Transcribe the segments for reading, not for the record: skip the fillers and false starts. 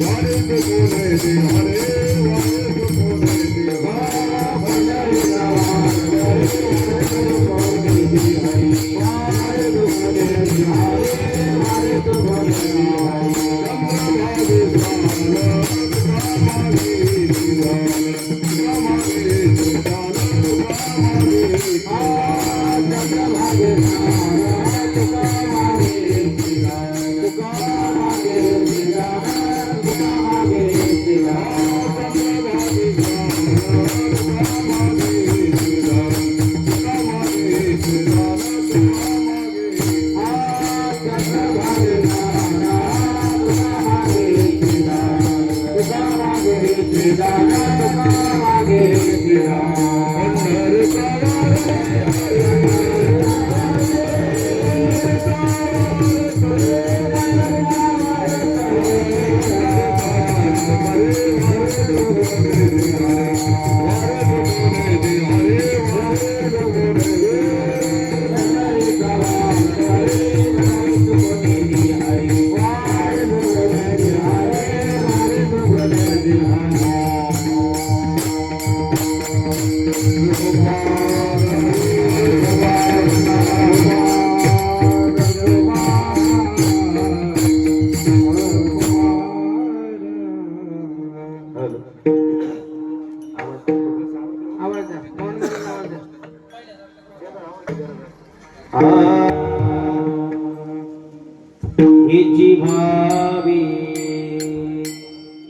Hare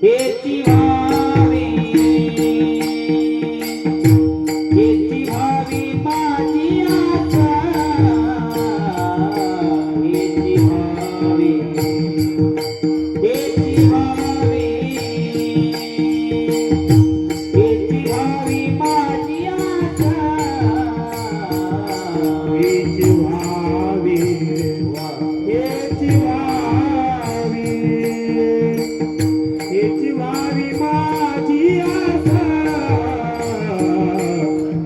हेची व्हावी हेची व्हावी माझी आशा हेची व्हावी हेची व्हावी हेची व्हावी माझी आशा हेची व्हावी हेची व्हावी हेची व्हावी माझी आशा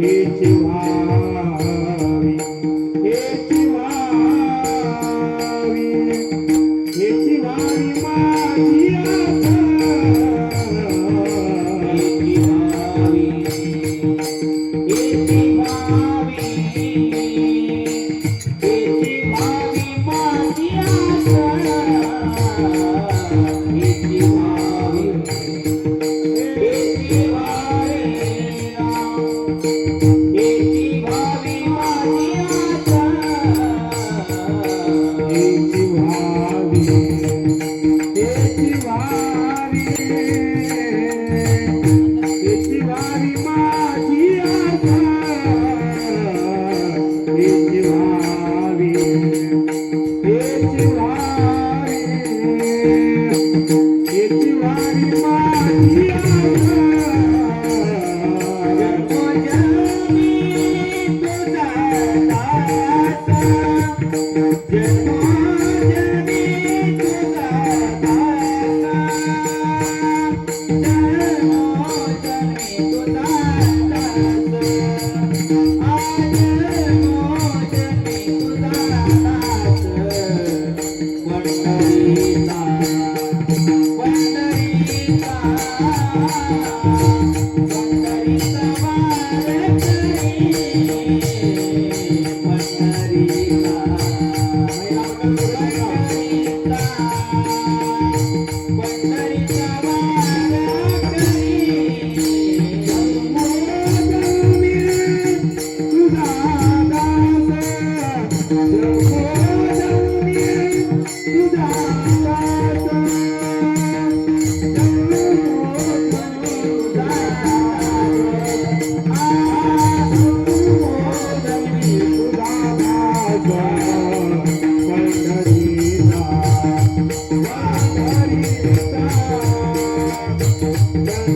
हेची व्हावी हेची व्हावी हेची व्हावी माझी आशा हेची व्हावी हेची व्हावी हेची व्हावी माझी आशा हेची व्हावी हेची व्हावी हेची व्हावी माझी आशा हेची व्हावी हेची व्हावी हेची व्हावी माझी आशा हेची व्हावी हेची व्हावी हेची व्हावी माझी आशा जन्मोजन्मी तुझा दास जन्मोजन्मी तुझा दास जन्मोजन्मी तुझा दास जन्मोजन्मी तुझा दास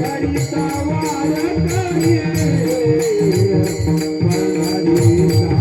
पंढरीचा पंढरीचा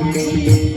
पंढरीचा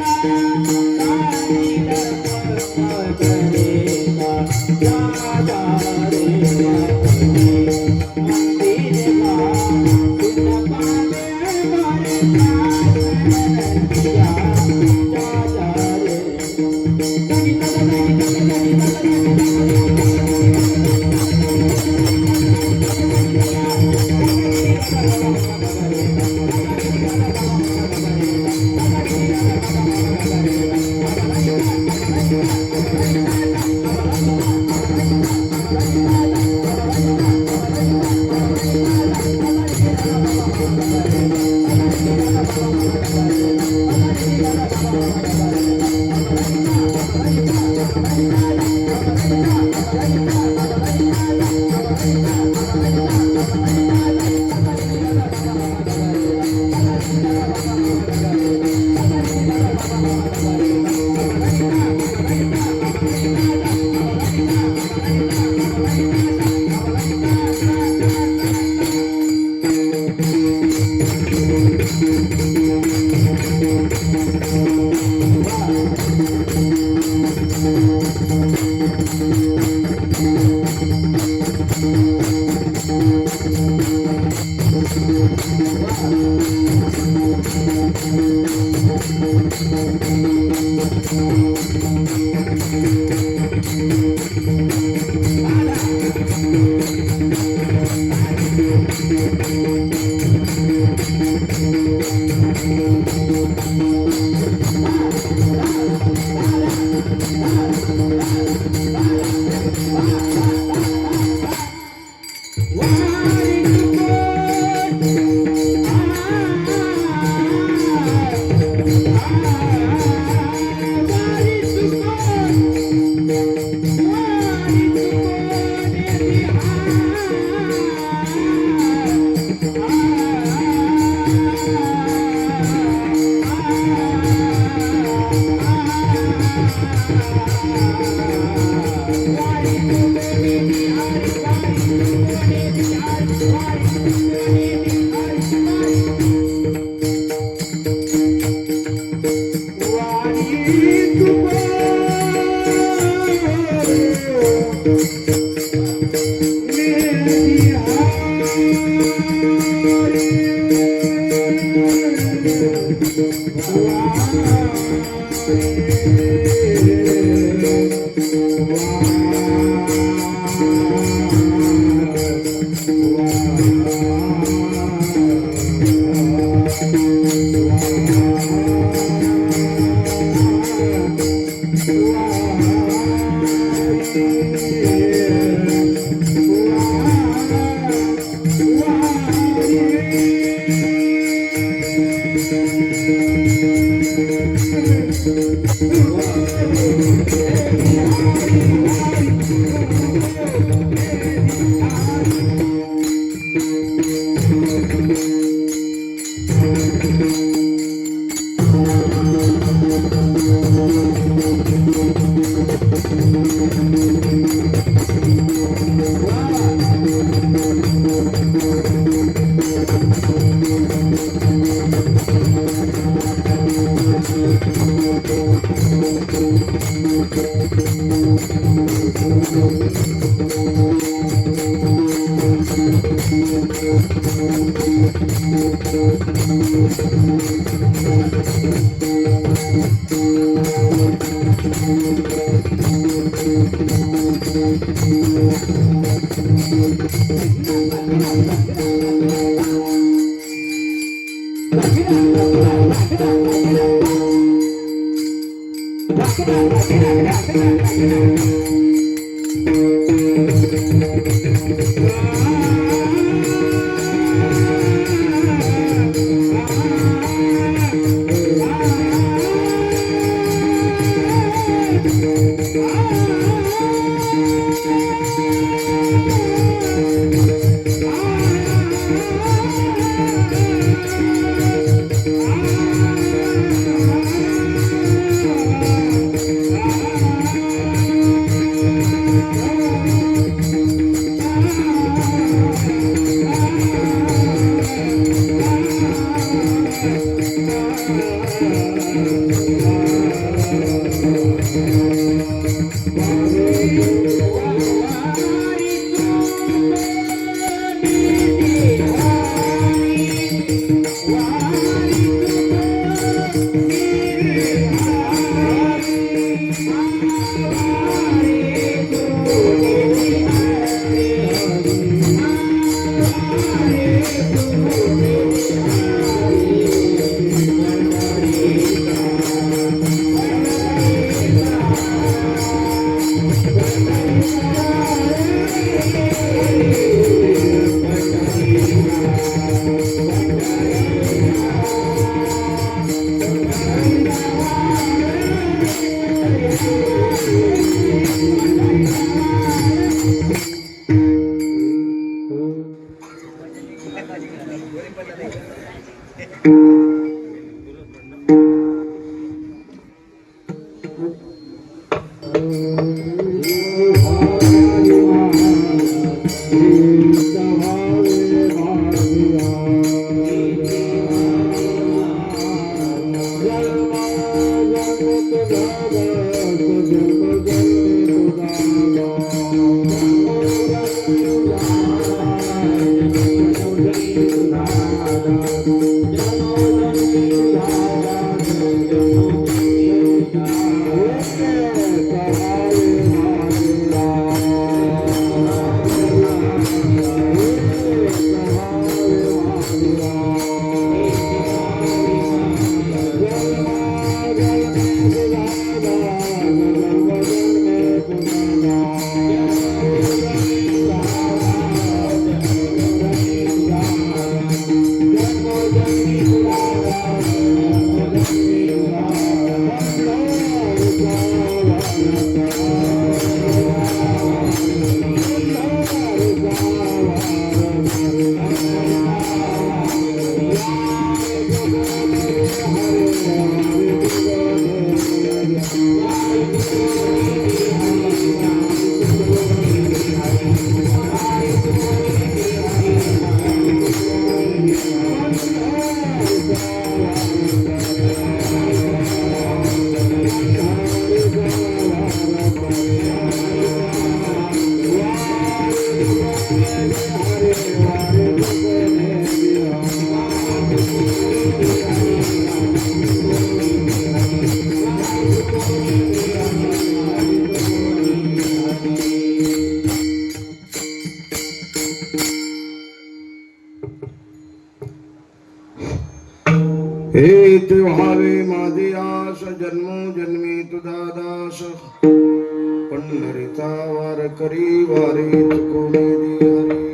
हे व्हावे माझी आस जन्मोजन्मी तुझा दास पंढरीचा वार करी वारी चुकोनी हरी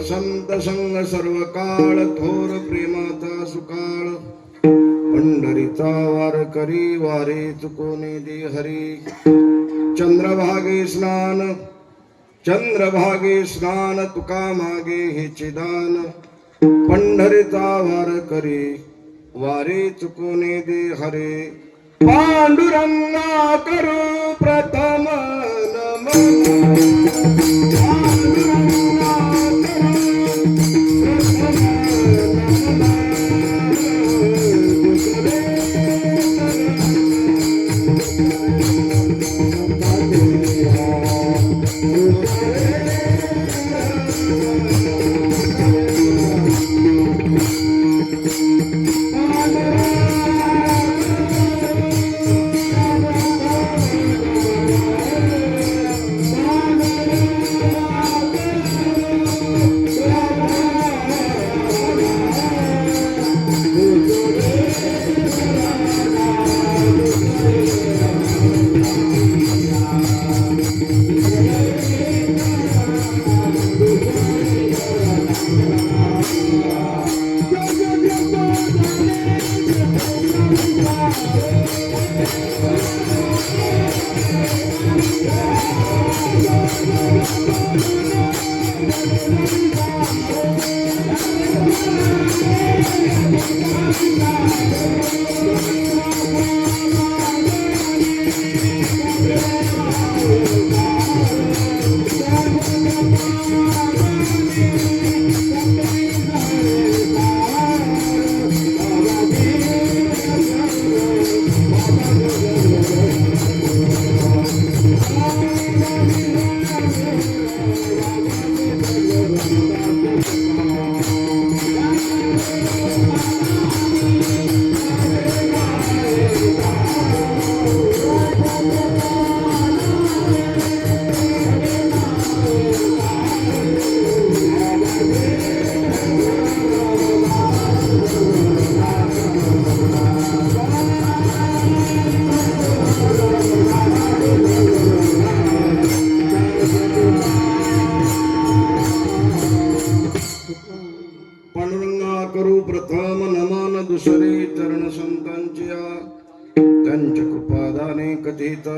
संत संग सर्व काळ थोर प्रेमाचा सुकाळ पंढरीचा वार करी वारी चुकोनी दी हरी चंद्रभागे स्नान तुका मागे हे चिदान पंढरीचा वार करी वारी चुकोनी दे हरे पांडुरंगा करू प्रथम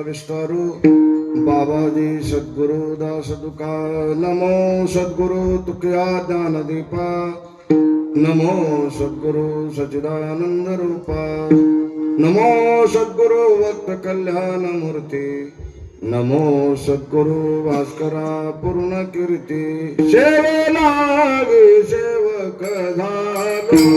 विस्तारू बाबाजी सद्गुरु दास तुका नमो सद्गुरु तुकया ज्ञानदीपा नमो सद्गुरु सच्चिदानंद रूपा नमो सद्गुरु भक्त कल्याण मूर्ती नमो सद्गुरु भास्करा पूर्ण कीर्ती सेवेला सेवक झालो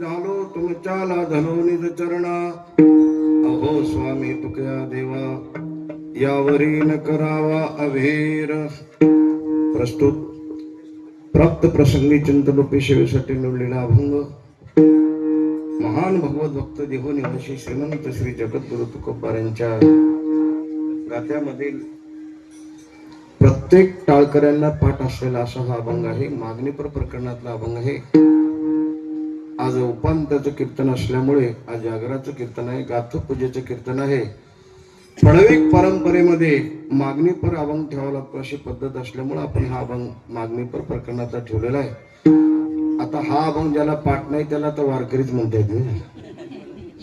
झालो तुमच्याला धलो निज चरणा अहो स्वामी तुकया देवा यावरी न करावा अभेर. प्रस्तुत प्राप्त प्रसंगी चिंतनरूपी सेवेसाठी निवडलेला अभंग महान भगवत भक्त देवनिवासी श्रीमंत श्री जगद्गुरु तुकोबार यांच्या गाथ्यामधील प्रत्येक टाळकऱ्यांना पाठ असलेला असा हा अभंग आहे. मागणीपर प्रकरणातला अभंग आहे. आज उपांत्याचं कीर्तन असल्यामुळे आज जागराचं कीर्तन आहे, गाथ पूजेचं कीर्तन आहे. फळविक परंपरेमध्ये मागणीपर अभंग ठेवावा लागतो अशी पद्धत असल्यामुळे आपण हा अभंग मागणीपर प्रकरणाचा ठेवलेला आहे. आता हा अभंग ज्याला पाठ नाही त्याला तर वारकरीच म्हणता येत नाही.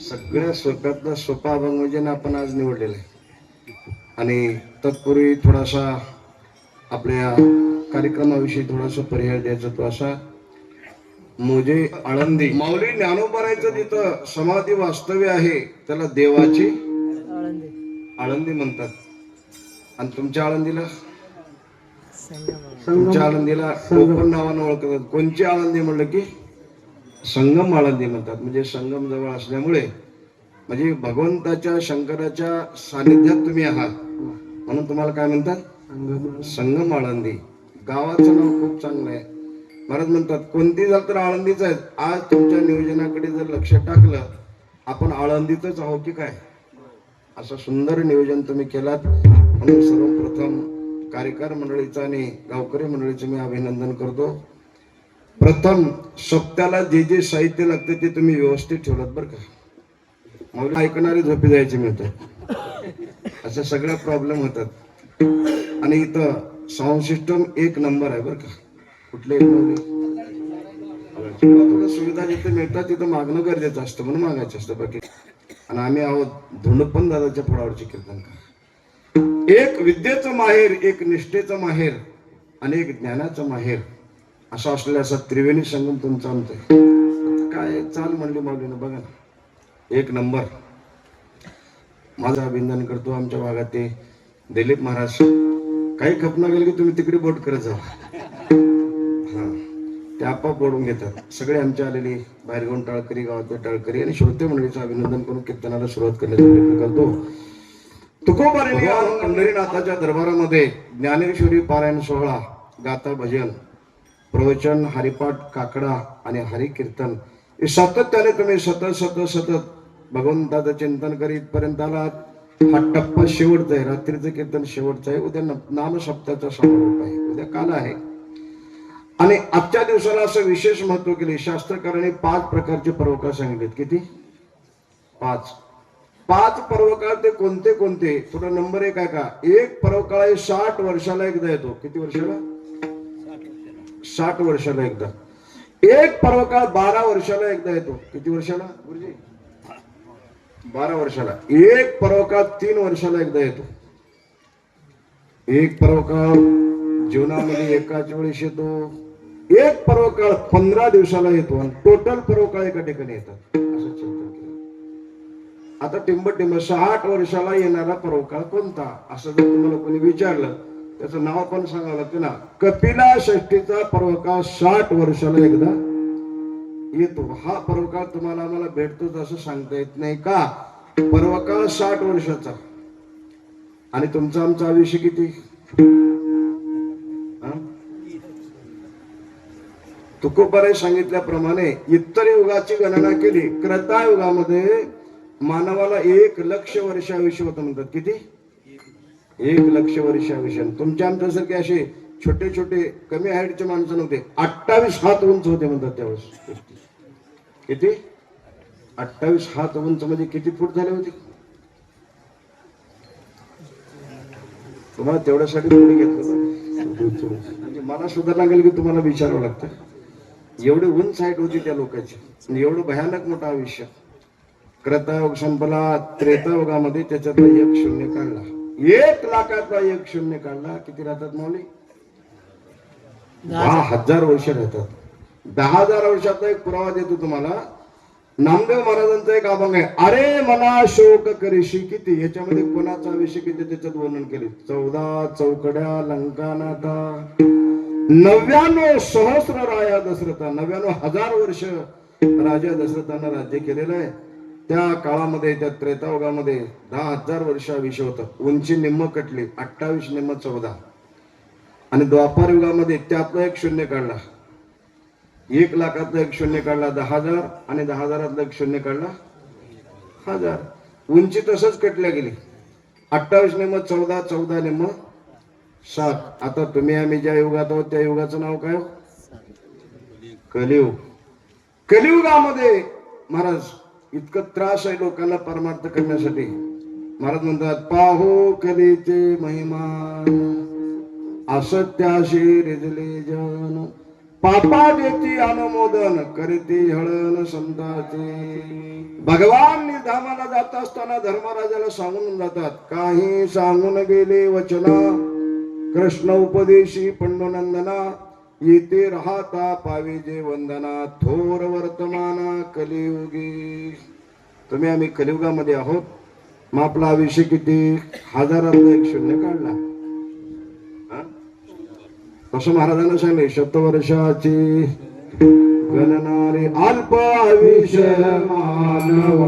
सगळ्या सोप्यातला सोपा अभंग म्हणजे ना आपण आज निवडलेला आहे. आणि तत्पूर्वी थोडासा आपल्या कार्यक्रमाविषयी थोडासा पर्याय द्यायचा तो असा मोजे आळंदी माऊली ज्ञानोबारायचं जिथं समाधी वास्तव्य आहे त्याला देवाची आळंदी म्हणतात. आणि तुमच्या आळंदीला तुमच्या आळंदीला टोपण नावानं ओळखतात. कोणची आळंदी म्हणलं की संगम आळंदी म्हणतात. म्हणजे संगम जवळ असल्यामुळे म्हणजे भगवंताच्या शंकराच्या सानिध्यात तुम्ही आहात म्हणून तुम्हाला काय म्हणतात संगम आळंदी. गावाचं नाव खूप चांगलं आहे. महाराज म्हणतात कोणती झालं तर आळंदीच आहेत. आज तुमच्या नियोजनाकडे जर लक्ष टाकलं आपण आळंदीतच आहो की काय असं सुंदर नियोजन तुम्ही केलात. म्हणून सर्वप्रथम कार्यकार मंडळीचं आणि गावकरी मंडळीचं मी अभिनंदन करतो. प्रथम सप्त्याला जे जे साहित्य लागते ते तुम्ही व्यवस्थित ठेवलात बरं का. मला ऐकणारी झोपी जायची मिळतात अशा सगळ्या प्रॉब्लेम होतात. आणि इथं साऊंड सिस्टम एक नंबर आहे बरं का. कुठले एक नंबर सुविधा जिथे मिळतात तिथं मागणं गरजेचं असतं म्हणून मागायचं असतं बाकी. आणि आम्ही आहोत धुंडपण दादाच्या फळावरचे कीर्तनकार. एक विद्येचं माहेर, एक निष्ठेचं माहेर आणि एक ज्ञानाचं माहेर असा असलेला असा त्रिवेणी संगम तुमचा आमचा आहे. काय चाल म्हणली माऊलीनं बघा ना एक नंबर. माझं अभिनंदन करतो आमच्या भागात ते दिलीप महाराज. काही खपना गेलं की तुम्ही तिकडे बोट करत जा. हा ते आपोआप बोलून घेतात. सगळे आमच्या आलेले बाहेरगावून टाळकरी गावातले टाळकरी आणि श्रोते मंडळीचं अभिनंदन करून कीर्तनाला सुरुवात करण्याचा प्रयत्न करतो. तुकोबारांनी पंढरीनाथाच्या दरबारामध्ये ज्ञानेश्वरी पारायण सोहळा, गाथा भजन, प्रवचन, हरिपाठ, काकडा आणि हरिकीर्तन हे सातत्याने तुम्ही सतत भगवंताचं चिंतन करीत पर्यंत आलात. हा टप्पा शेवटचा आहे. रात्रीचं कीर्तन शेवटचं आहे. उद्या नामसप्ताहाचा समारोप आहे. उद्या काल आहे. आणि आजच्या दिवसाला असं विशेष महत्व केले. शास्त्रकारांनी 5 प्रकारचे पर्वकाळ सांगितलेत. किती? 5 पर्वकाळ. ते कोणते कोणते? थोडा नंबर 1 आहे का. एक पर्वकाळ आहे 60 वर्षाला एकदा येतो. किती वर्षाला? 60 वर्षाला एकदा. एक पर्वकाळ 12 वर्षाला एकदा येतो. किती वर्षाला गुरुजी? 12 वर्षाला. एक पर्वकाळ 3 वर्षाला एकदा येतो. एक पर्वकाळ जीवनामध्ये एकाच वेळेस येतो. एक पर्वकाळ 15 दिवसाला येतो आणि टोटल पर्वकाळ एका ठिकाणी येतात असं चिंतन केलं. आता टिंब 60 वर्षाला येणारा पर्वकाळ कोणता असं जर तुम्हाला कोणी विचारलं त्याचं नाव पण सांगावं लागतं ना. कपिला षष्टीचा पर्वकाळ 60 वर्षाला एकदा येतो. हा पर्वकाळ तुम्हाला आम्हाला भेटतोच असं सांगता येत नाही का. पर्वकाळ 60 वर्षाचा आणि तुमचं आमचं आयुष्य किती? तुकोबाराय सांगितल्याप्रमाणे इतर युगाची गणना केली. क्रतायुगामध्ये मानवाला 1 लक्ष वर्ष आयुष्य होतं म्हणतात. किती? 1 लक्ष वर्ष आयुष्य. तुमच्या आमच्यासारखे असे छोटे छोटे कमी हाईटचे माणसं नव्हते. 28 हात उंच होते म्हणतात त्यावेळेस. किती? 28 हात उंच म्हणजे किती फूट झाले होते? तुम्हाला तेवढ्यासाठी पुढे घेतलं म्हणजे मला सुद्धा लागेल की तुम्हाला विचारावं लागतं. एवढी उंच हाईट होती त्या लोकांची आणि एवढं भयानक मोठं आयुष्य. क्रतायुग संपला. त्रेतायुगामध्ये त्याच्यातला 1 शून्य काढला. 1 लाखातला 1 शून्य काढला. किती राहतात माऊली? 10,000 वर्ष राहतात. 10,000 वर्षाचा एक पुरावा देतो तुम्हाला. नामदेव महाराजांचा एक अभंग आहे. अरे मना शोक करीशी किती. याच्यामध्ये कोणाचा विषय किती त्याच्यात वर्णन केले. 14 चौकड्या लंकानाथा, 99 सहस्र राया दशरथा. 99,000 वर्ष राजा दशरथानं राज्य केलेलं आहे. त्या काळामध्ये त्या त्रेतायुगामध्ये 10,000 वर्ष आयुष्य होतं. उंची निम्म कटली 28 निम्म 14 आणि द्वापार युगामध्ये त्यातलं एक शून्य काढला. 1 लाखातलं एक शून्य काढला 10,000 आणि 10,000तलं एक शून्य काढला 1000. उंची तसंच कटल्या गेली. 28 निम्म 14 14 निम्म 7. आता तुम्ही आम्ही ज्या युगात आहोत त्या युगाचं नाव काय? कलियुग. कलियुगामध्ये महाराज इतकं त्रास आहे लोकांना परमार्थ करण्यासाठी. महाराज म्हणतात पाहो कलीचे महिमा असत्याशी रिजले जन पापा देती अनुमोदन करती हळण संताचे. भगवान धामाला जात असताना धर्मराजाला सांगून जातात काही सांगून गेले वचना कृष्ण उपदेशी पंडुनंदना येते राहता पाविजे वंदना थोर वर्तमाना कलियुगी. तुम्ही आम्ही कलियुगामध्ये आहोत. मग आपला आयुष्य किती? 1000तलं एक शून्य काढला. असं महाराजांना सांगले शतवर्षाची गणना रे अल्प आयुष्य मानव.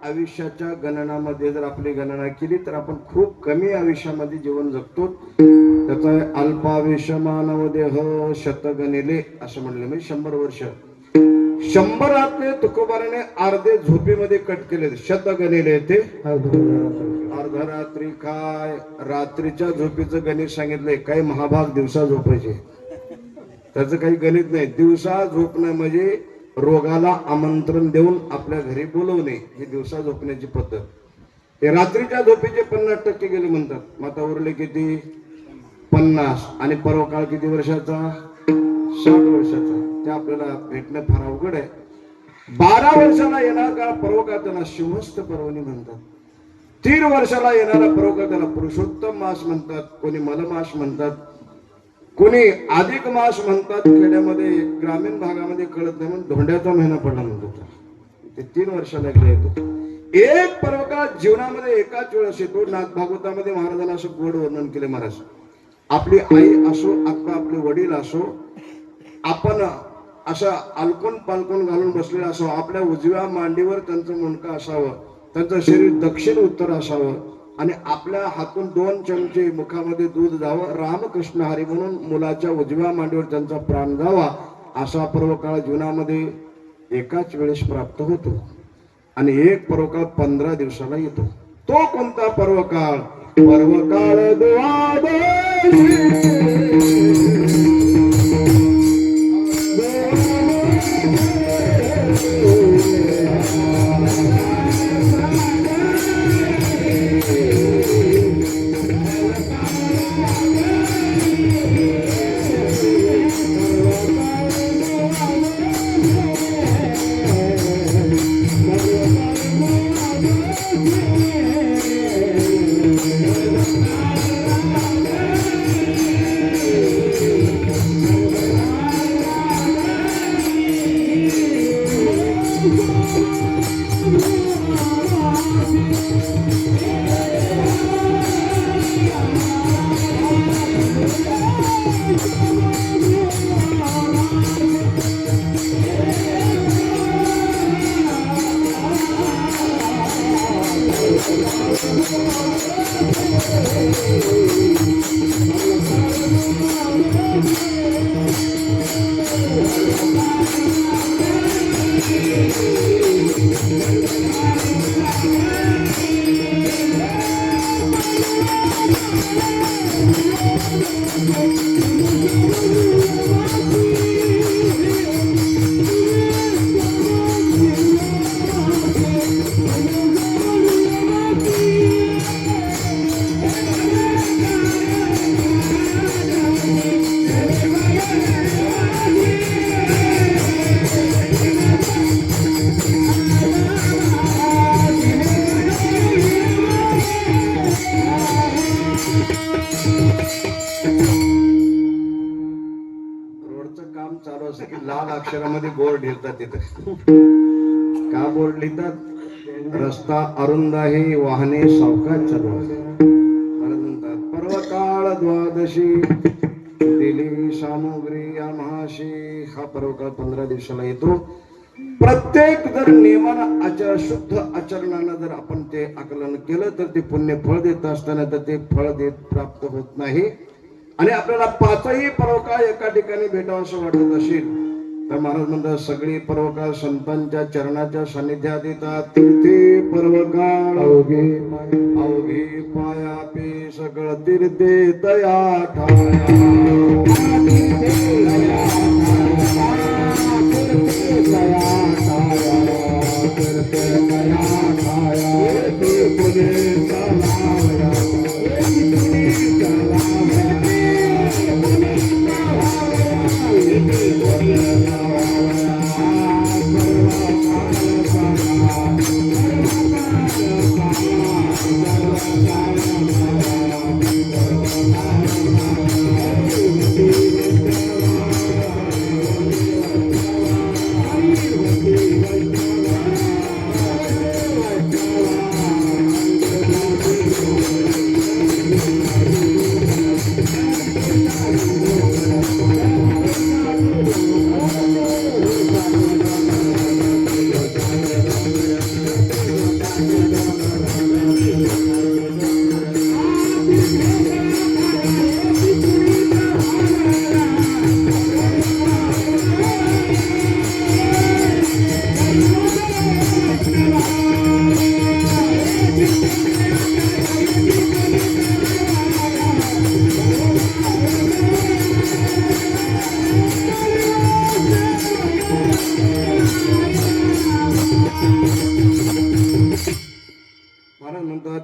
आयुष्याच्या गणनामध्ये जर आपली गणना केली तर आपण खूप कमी आयुष्यामध्ये जीवन जगतो. त्याचा अल्पायुष्य मानव देह शतगणिले असं म्हणले. म्हणजे 100 वर्ष. 100 तुकोबाराने अर्धे झोपेमध्ये कट केले. शतगणिले ते अर्धरात्री. काय रात्रीच्या झोपेचं गणित सांगितलंय. काही महाभाग दिवसा झोपायचे. त्याचं काही गणित नाही. दिवसा झोपणं म्हणजे रोगाला आमंत्रण देऊन आपल्या घरी बोलवणे ही दिवसा झोपण्याची पद्धत. हे रात्रीच्या झोपेचे 50% गेले म्हणतात. मग आता उरले किती? 50. आणि पर्वकाळ किती वर्षाचा? 60 वर्षाचा. ते आपल्याला भेटणं फार अवघड आहे. 12 वर्षाला येणारा काळ पर्वकाळ त्याला शिवहस्त पर्वणी म्हणतात. 3 वर्षाला येणारा पर्वकाळ त्याला पुरुषोत्तम मास म्हणतात. कोणी मलमास म्हणतात, कोणी अधिक मास म्हणतात. खेड्यामध्ये ग्रामीण भागामध्ये कळत नाही म्हणून धोंड्याचा महिना पडला म्हणतात. ते 3 वर्षाला येतो. एक पर्वकाळ जीवनामध्ये एकाच वेळेस येतो. नाथ भागवतामध्ये महाराजांना असं गोड वर्णन केले. महाराज आपली आई असो अथवा आपले वडील असो, आपण असं अलकून पालकून घालून बसलेलं असो, आपल्या उजव्या मांडीवर त्यांचं मुंडकं असावं, त्यांचं शरीर दक्षिण उत्तर असावं आणि आपल्या हातून 2 चमचे मुखामध्ये दूध जावं. रामकृष्ण हरी म्हणून मुलाच्या उजव्या मांडीवर त्यांचा प्राण जावा. असा पर्वकाळ जीवनामध्ये एकाच वेळेस प्राप्त होतो. आणि एक पर्वकाळ 15 दिवसाला येतो. तो कोणता पर्वकाळ? पर्वकाळ की लाल अक्षरामध्ये बोर्ड लिहितात तिथं. का बोर्ड लिहितात? रस्ता अरुंद आहे, वाहने सावकाश चालवा. महाराज म्हणतात पर्वकाळ द्वादशी दिली सामुग्री या महाशी. हा पर्वकाळ 15 दिवसाला येतो. प्रत्येक जर नियमानं शुद्ध आचरणानं जर आपण ते आकलन केलं तर ते पुण्य फळ देत असताना तर ते फळ देत प्राप्त होत नाही. आणि आपल्याला 5ही पर्वकाळ एका ठिकाणी भेटावं असं वाटत असेल तर महाराज म्हणतात सगळी पर्वकाळ संतांच्या चरणाच्या सानिध्यात येतात. तीर्थे पर्वकाळ अवघे पायापे सगळं तीर्थे तया ठाया.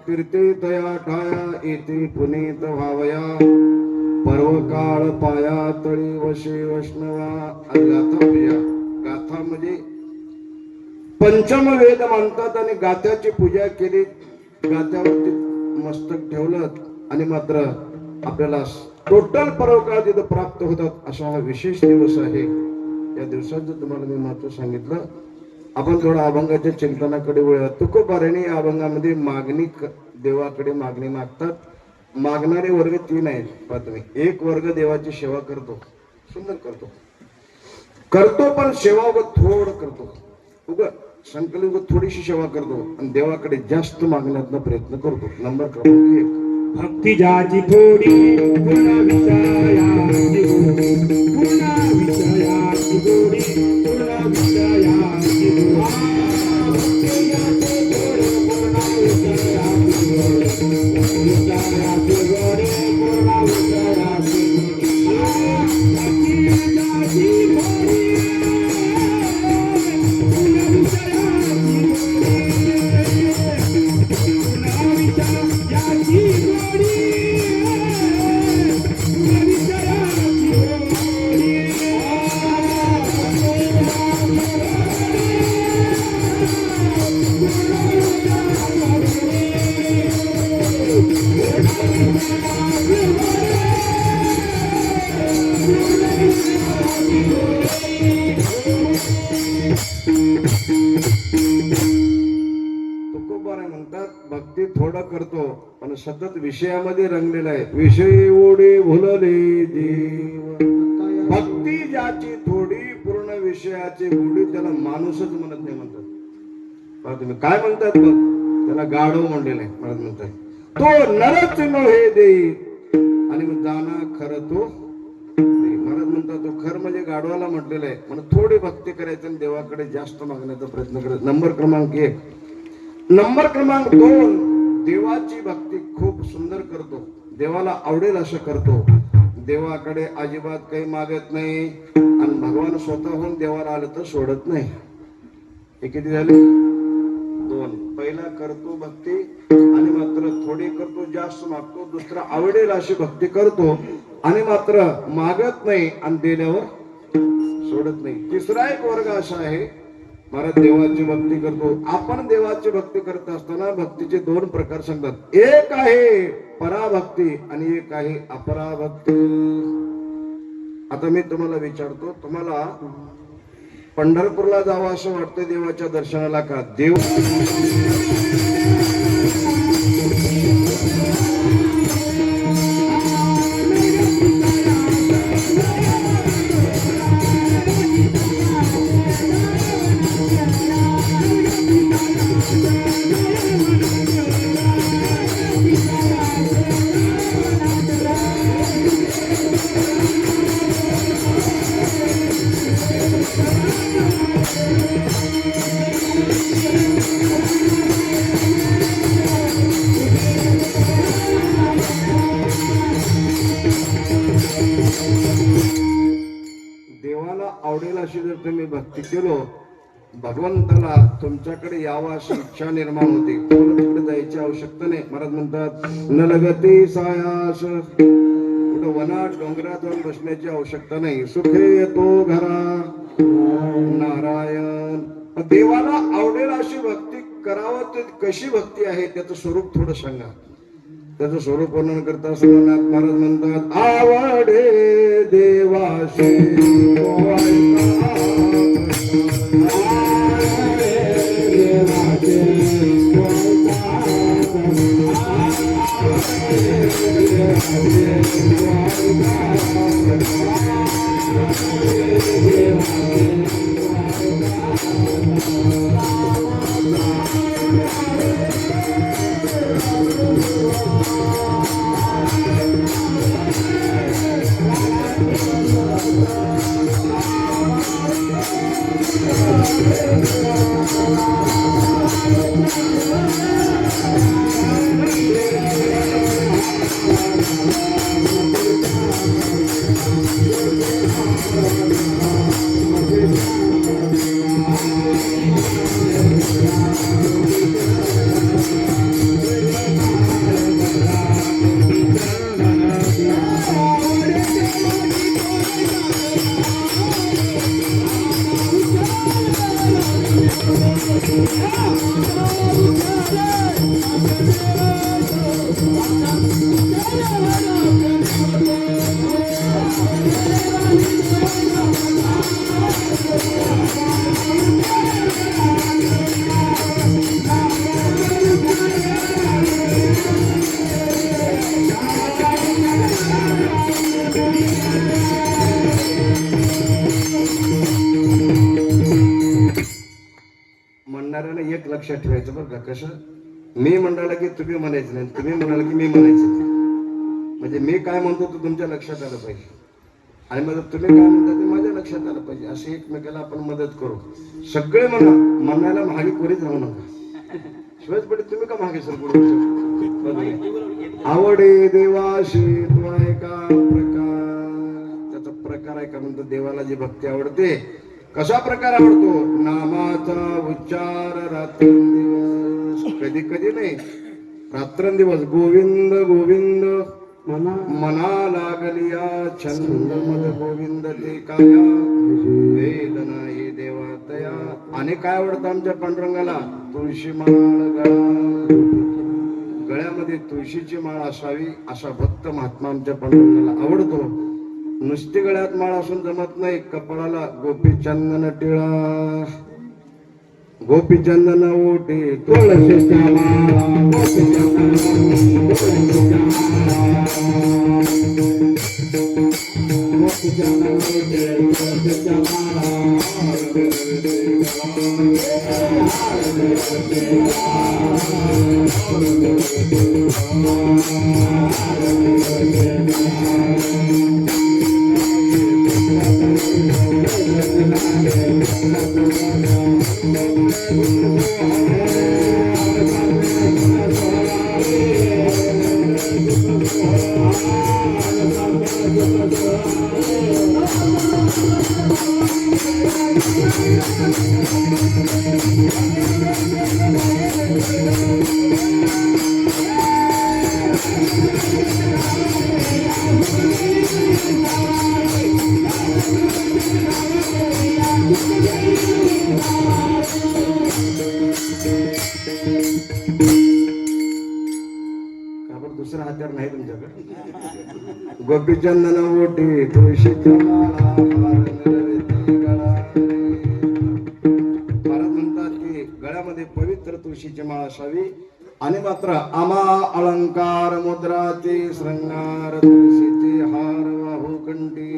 तीर्थे तया ठाया येथे पुनीत व्हावया. पर्वकाळ पाया तळी वशे वैष्णवा. गाथा पूजा. गाथा म्हणजे पंचम वेद मानतात आणि गाथ्याची पूजा केली. गाथ्यावरती मस्तक ठेवलं आणि मात्र आपल्याला टोटल पर्वकाळ तिथं प्राप्त होतात. असा हा विशेष दिवस आहे. या दिवसाचं तुम्हाला मी महत्व सांगितलं. आपण थोडा अभंगाच्या चिंतनाकडे वळूया. तुकोबाराने या अभंगामध्ये मागणी देवाकडे मागणी मागतात. मागणारे वर्ग 3 आहेत. पहा तुम्ही. एक वर्ग देवाची सेवा करतो, सुंदर करतो पण सेवा थोड करतो. संकल्प थोडीशी सेवा करतो आणि देवाकडे जास्त मागण्याचा प्रयत्न करतो. नंबर क्रमांक 1. भक्ती ज्याची थोडी पुन्हा विषयाची गोडी. पुन्हा विषयाची गोडी. पुन्हा विषयाची गोडी. भक्ती ज्याची थोडी पुन्हा विषयाची गोडी. विषयाची गोडी. पुन्हा विषयाची गोडी. भक्ती ज्याची थोडी भक्ती थोडा करतो पण सतत विषयामध्ये रंगलेला आहे. विषय ओढे भुलले देव. भक्ती ज्याची थोडी पूर्ण विषयाची गोडी त्याला माणूसच म्हणत नाही म्हणतात. तुम्ही काय म्हणतात बघ त्याला गाढव म्हणलेलं आहे. म्हणत म्हणतात तो नरच हे देई आणि मग जाना खर तो. महाराज म्हणतात तो खर म्हणजे गाढवाला म्हटलेलं आहे. म्हणून थोडी भक्ती करायचं आणि देवाकडे जास्त मागण्याचा प्रयत्न करायचा. नंबर क्रमांक 1. नंबर क्रमांक 2. देवाची भक्ती खूप सुंदर करतो. देवाला आवडेल असं करतो. देवाकडे अजिबात काही मागत नाही आणि भगवान स्वतःहून देवाला आलं तर सोडत नाही. हे किती झाले? 2. पहिला करतो भक्ती आणि मात्र थोडी करतो, जास्त मागतो. दुसरा आवडेल अशी भक्ती करतो आणि मात्र मागत नाही आणि दिल्यावर सोडत नाही. तिसरा एक वर्ग असा आहे महाराज देवाची भक्ती करतो. आपण देवाची भक्ती करत असताना भक्तीचे 2 प्रकार सांगतात. एक आहे पराभक्ती आणि एक आहे अपराभक्ती. आता मी तुम्हाला विचारतो, तुम्हाला पंढरपूरला जावं असं वाटतं देवाच्या दर्शनाला का? देव देवाला आवडेल अशी जर तुम्ही भक्ती केलो, भगवंताला तुमच्याकडे यावं अशी इच्छा निर्माण होते. तुम्हाला तिकडे जायची आवश्यकता नाही. महाराज म्हणतात न लगते सायास, कुठं वनात डोंगरात जाऊन बसण्याची आवश्यकता नाही. सुखे येतो घरा नारायण. देवाला आवडेल अशी भक्ती करावं. ते कशी भक्ती आहे त्याचं स्वरूप थोडं सांगा. त्याचं स्वरूप वर्णन करता सोमनाथ महाराज म्हणतात आवडे देवाशी म्हणणाऱ्याने एक लक्षात ठेवायचं बरं का. कसं मी म्हणाला की तुम्ही म्हणायचं नाही, तुम्ही म्हणाला की मी म्हणायचं नाही. म्हणजे मी काय म्हणतो ते तुमच्या लक्षात आलं पाहिजे आणि मग तुम्ही काय म्हणता ते माझ्या लक्षात आलं पाहिजे. असे एकमेकाला आपण मदत करू. सगळे म्हणा, म्हणायला मागे कोणीच राहू नका. शिवाय पडे तुम्ही का मागे सर पुढे. आवडे देवाशी तो आहे का प्रकार. त्याचा प्रकार आहे का म्हणतो. देवाला जी भक्ती आवडते कसा प्रकार आवडतो. नामाचा उच्चार रात्रंदिवस. कधी कधी नाही, रात्रंदिवस गोविंद गोविंद मना लागलिया छंद मद गोविंद ते काया वेदना हे देवा तया. आणि काय आवडतं आमच्या पांडुरंगाला. तुळशी माळ गळा, गळ्यामध्ये तुळशीची माळ असावी असा भक्त महात्मा आमच्या पांडुरंगाला आवडतो. नुसती गळ्यात माळ असून जमत नाही. कपाळाला गोपीचंदन टिळा, गोपीचंदन ओटी तुळशीच्या माळा, गोपीचंदन ओटी तुळशीच्या माळा. दुसरा हत्यार नाही तुमच्याकडे. गोपीचंदन ओटी तुळशीच्या माळा हार मिरविती गळा रे. महाराज म्हणतात की गळ्यामध्ये पवित्र तुळशीची माळ असावी आणि मात्र आमा अलंकार मुद्राचे श्रृंगार तुळशीचे हार वाहू कंठी.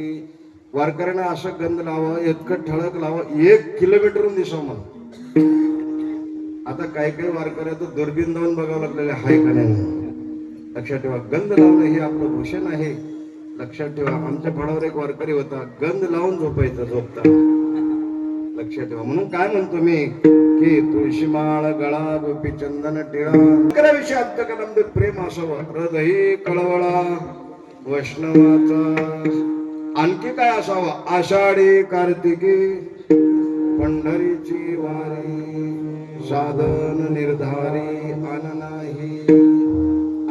वारकऱ्यांना असं गंध लावा, इतकं ठळक लावा, 1 किलोमीटरहून दिसावं मला. आता काही काही वारकऱ्या तर दुर्बीन लावून बघावं लागलेले हाय का नाही. लक्षात ठेवा, गंध लावणं हे आपलं भूषण आहे. लक्षात ठेवा, आमच्या फळावर एक वारकरी होता, गंध लावून झोपायचा झोपता. लक्षात ठेवा. म्हणून काय म्हणतो मी की तुळशी माळ गळा गोपीचंदन टिळा विषय अंतकलंबित प्रेम असावं. हृदयी कळवळा वैष्णवाचा. आणखी काय असावं. आषाढी कार्तिकी पंढरीची वारी साधन निर्धारी आन नाही.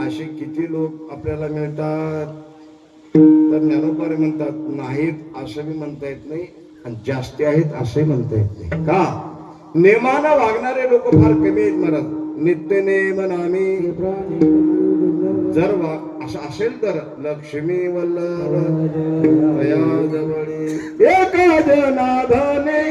असे किती लोक आपल्याला मिळतात. तर ज्ञानोबा म्हणतात नाहीत असं बी म्हणता येत नाही आणि जास्ती आहेत असंही म्हणता येत नाही. का नेमानं वागणारे लोक फार कमी आहेत महाराज. नित्य नेम नामी जर असं असेल तर लक्ष्मी वल्लभ जवळी एका जनाधने.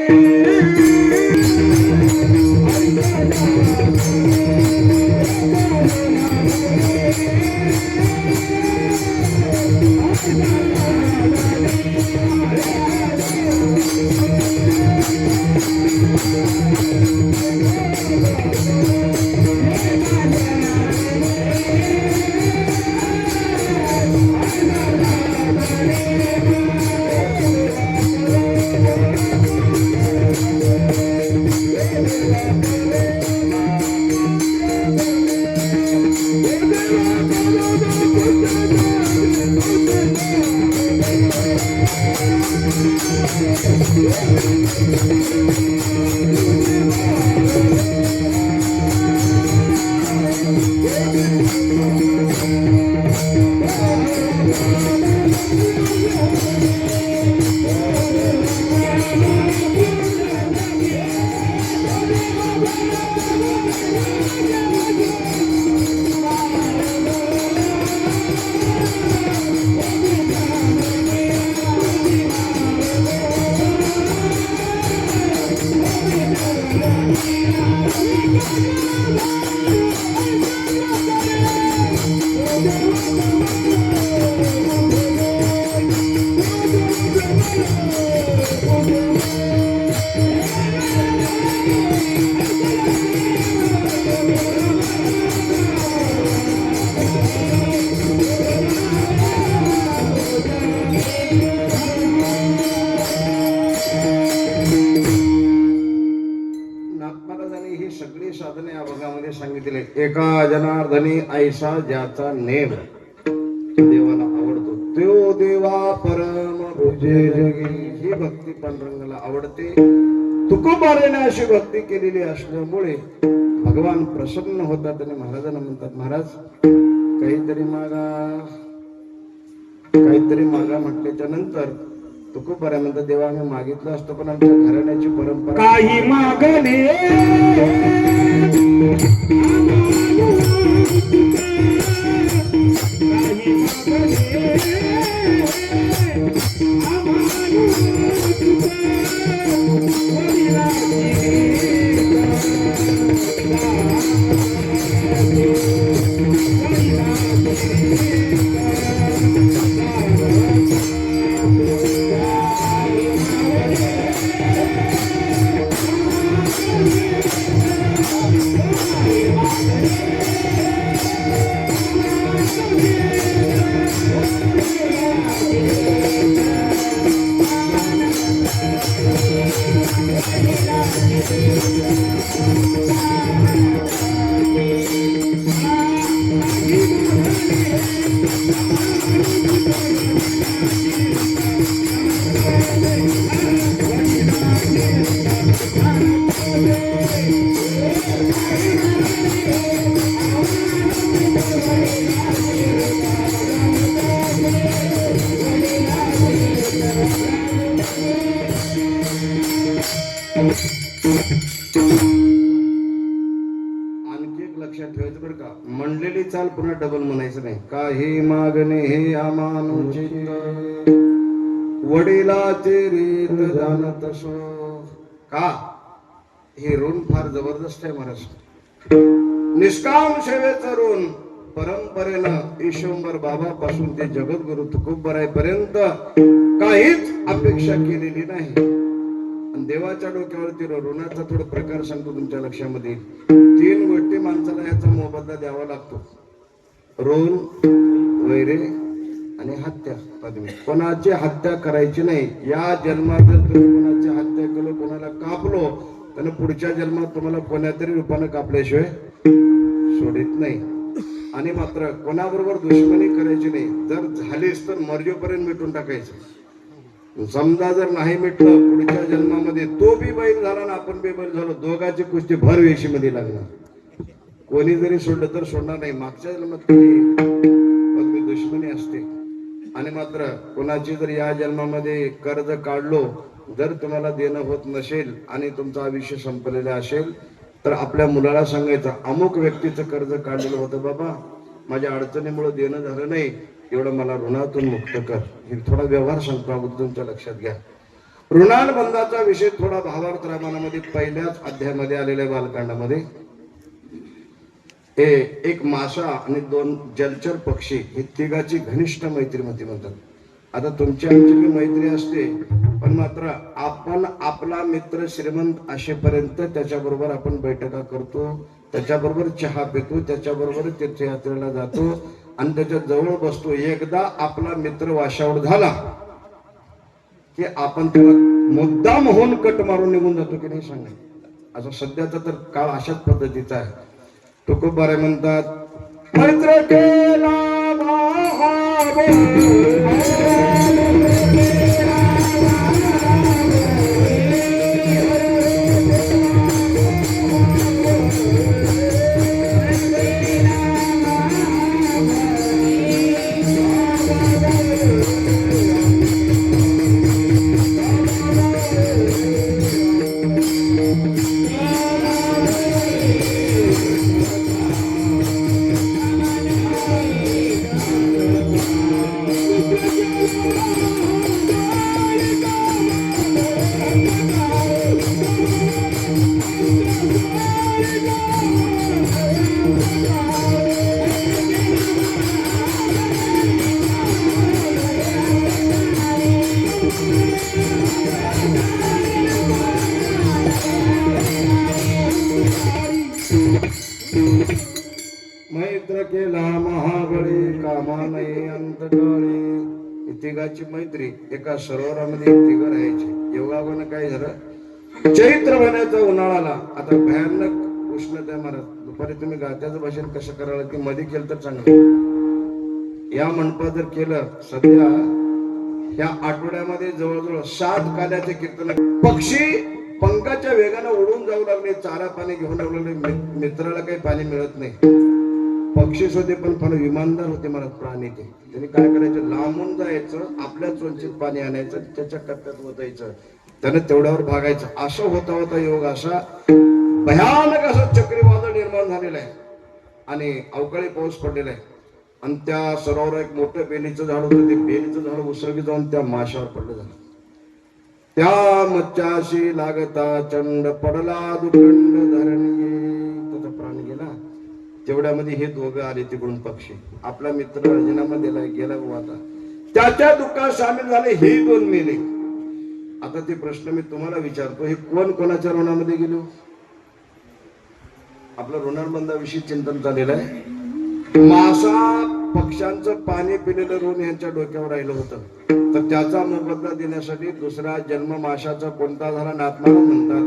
सांगितले. एका जनार्दनी ऐसा ज्याचा नेम देवाला आवडतो तो देवा परम भुजे जगी. ही भक्ती पांडुरंगाला आवडते. तुकोबाराने अशी भक्ती केलेली असल्यामुळे भगवान प्रसन्न होतात आणि महाराजांना म्हणतात महाराज काहीतरी मागा म्हटल्याच्या नंतर तुकोबारा म्हणतात देवा आम्ही मागितलं असतं पण आमच्या घराण्याची परंपरा काही मागणे आणखी एक लक्षात ठेवा. ठेवायचं बरं का. म्हणलेली चाल पुन्हा डबल म्हणायचं नाही. काही मागणे हे अमानुचित वडिलाचे रीत जाणत सो. का हे ऋण फार जबरदस्त आहे महाराज. निष्काम सेवेचं ऋण परंपरेनं ईश्वर बाबापासून ते जगद्गुरु तुकोबरायपर्यंत काहीच अपेक्षा केलेली नाही. आणि देवाच्या डोक्यावरती ऋणाचा थोडा प्रकार सांगतो तुमच्या लक्षामध्ये. 3 गोष्टी माणसाला याचा मोबदला द्यावा लागतो. ऋण, वैरे आणि हत्या. कोणाची हत्या करायची नाही. या जन्मात जर तुम्ही कोणाची हत्या केलं, कोणाला कापलो, तर पुढच्या जन्मात तुम्हाला कोणातरी रूपानं कापल्याशिवाय सोडित नाही. आणि मात्र कोणाबरोबर दुश्मनी करायची नाही. जर झालीच तर मर्जीपर्यंत मिटून टाकायचं. समजा जर नाही मिटलं, पुढच्या जन्मामध्ये तो बी बैल झाला ना आपण बी बैल झालो, दोघांची कुस्ती भर वेशीमध्ये लागणार. कोणी जरी सोडलं तर सोडणार नाही. मागच्या जन्मात पदवी दुश्मनी असते. आणि मात्र कोणाची जर या जन्मामध्ये कर्ज काढलो, जर तुम्हाला देणं होत नसेल आणि तुमचं आयुष्य संपलेलं असेल, तर आपल्या मुलाला सांगायचं अमुक व्यक्तीचं कर्ज काढलेलं होतं बाबा, माझ्या अडचणीमुळे देणं झालं नाही, एवढं मला ऋणातून मुक्त कर. हे थोडा व्यवहार सांगतो अगोदर तुमच्या लक्षात घ्या. ऋणानुबंधाचा विषय थोडा भावार्थ रामायणामध्ये पहिल्याच अध्यायामध्ये आलेल्या बालकांडामध्ये एक मासा आणि 2 जलचर पक्षी हे तिघाची घनिष्ठ मैत्री म्हणतात. आता तुमची आमची मैत्री असते, पण मात्र आपण आपला मित्र श्रीमंत असेपर्यंत त्याच्याबरोबर आपण बैठका करतो, त्याच्याबरोबर चहा पितो, त्याच्याबरोबर तीर्थयात्रेला जातो आणि त्याच्या जवळ बसतो. एकदा आपला मित्र वाशावर झाला की आपण त्याला मुद्दाम होऊन कट मारून निघून जातो की नाही सांगा. असं सध्याचा तर काळ अशाच पद्धतीचा आहे. तुकोबाराय म्हणतात, मैत्र केला मैत्र केला महाबळी कामा नाही अंतकाळी. तिघाची मैत्री एका सरोवरामध्ये तिघ राहायची. योगावन काय झालं, चैत्र महिन्याचा उन्हाळाला आता भयानक उष्णता आहे महाराज. दुपारी तुम्ही गात्याचं भाषण कसं करायला की मध्ये केलं तर चांगलं. या मंडपात जर केलं, सध्या या आठवड्यामध्ये जवळजवळ 7 काल्याचे कीर्तन. पक्षी पंखाच्या वेगाने उडून जाऊ लागले, चारा पाणी घेऊन लागले. मित्राला काही पाणी मिळत नाही. पक्षी होते पण फार इमानदार होते महाराज प्राणी. ते त्यांनी काय करायचं, लांबून जायचं, आपल्या चोंचीत पाणी आणायचं, त्याच्या कट्ट्यात ओतायचं, त्याने तेवढ्यावर भागायचं. असं होता होता योग असा भयानक असं चक्रीवादळ निर्माण झालेलं आहे आणि अवकाळी पाऊस पडलेला आहे. आणि त्या सरोवर एक मोठं बेलीचं झाड होतं. ते बेलीचं झाड उसळगी जाऊन त्या माशावर पडलं झालं. त्या मच्छाशी लागता चंड पडला दुखंड धरणी. त्याचा प्राण गेला. तेवढ्यामध्ये हे दोघं आले तिकडून पक्षी. आपला मित्र राजीनामा दिलाय, गेला बाबा. आता त्याच्या दुःखात सामील झाले, हे 2 मेले. आता ते प्रश्न मी तुम्हाला विचारतो, हे कोण कोणाच्या ऋणामध्ये गेलो? आपलं ऋणानुबंधाविषयी चिंतन झालेलं आहे. मासा पक्ष्यांचं पाणी पिलेलं ऋण यांच्या डोक्यावर राहिलं होतं, तर त्याचा मोबदला देण्यासाठी दुसरा जन्म माशाचा कोणता झाला? नाथमाला म्हणतात,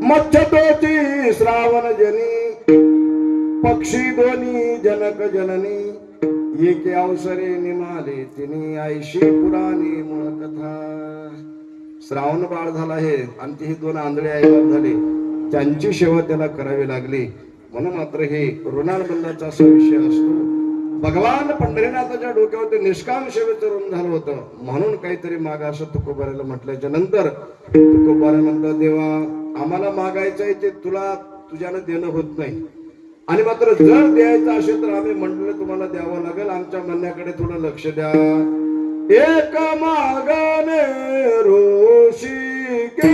मच्छतोची श्रावण जनी पक्षी दोन्ही जनक जननी एके अवसरे निमाले तिने आयशी पुराणी मूळ कथा. श्रावण बाळ झाला आहे आणि ती 2 आंधळे आईबाप झाले, त्यांची सेवा त्याला करावी लागली. म्हणून मात्र हे ऋणानुबंधाचा असा विषय असतो. भगवान पंढरीनाथाच्या डोक्यावर ते निष्काम सेवेचं ऋण झालं होतं, म्हणून काहीतरी मागा असं तुकोबारायला म्हटल्याच्या नंतर तुकोबाराय म्हणतात, देवा आम्हाला मागायचं आहे ते तुला तुझ्यानं देणं होत नाही. आणि मात्र जर द्यायचं असेल तर आम्ही म्हटलं तुम्हाला द्यावं लागेल, आमच्या म्हणण्याकडे थोडं लक्ष द्या. एक मागणे ऋषिकेश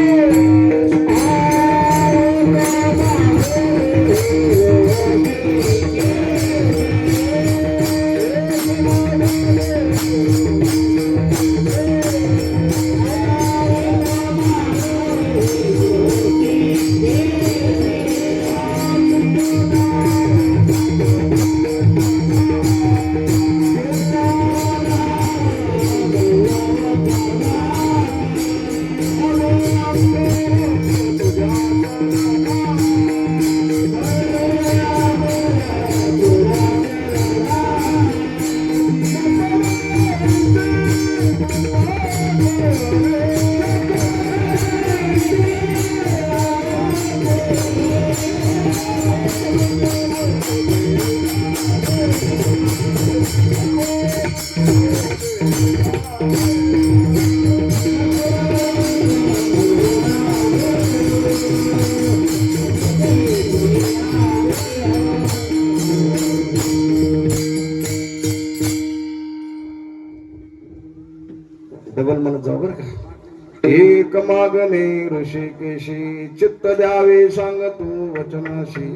डबल म्हणत जाऊ बरं का. एक मागणे ऋषिकेशी चित्त द्यावे सांग तू वचनाशी,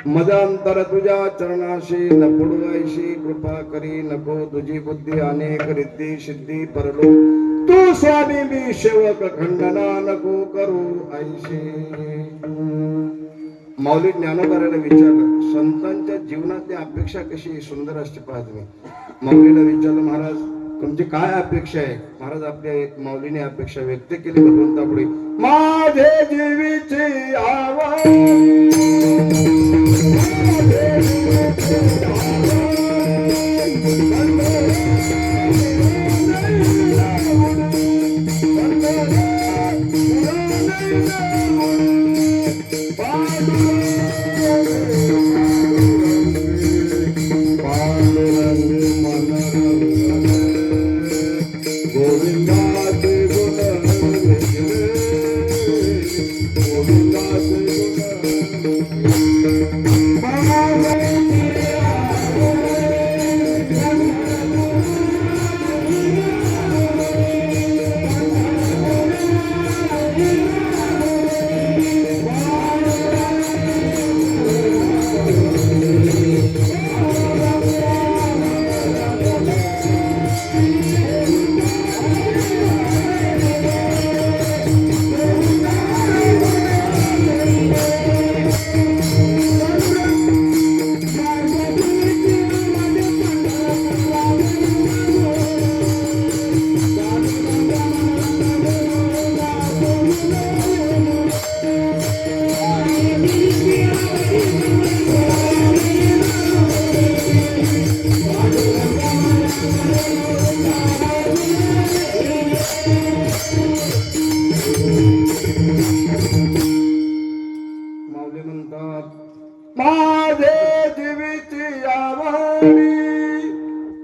मदांतर तुझ्या चरणाशी न पुडवायशी कृपा करी नको तुझी बुद्धी अनेक रिद्धी सिद्धी परलो तू स्वामी मी सेवक खंडना नको करू ऐशी. माऊली ज्ञानोबाराला विचारलं संतांच्या जीवनातली अपेक्षा कशी सुंदर असते पहा तुम्ही. माऊलीला विचारलं महाराज तुमची काय अपेक्षा आहे. महाराज आपल्या माऊलीने अपेक्षा व्यक्त केली भगवंतापुढे. माझे जीवीची आवड माझे जीवीची आवडी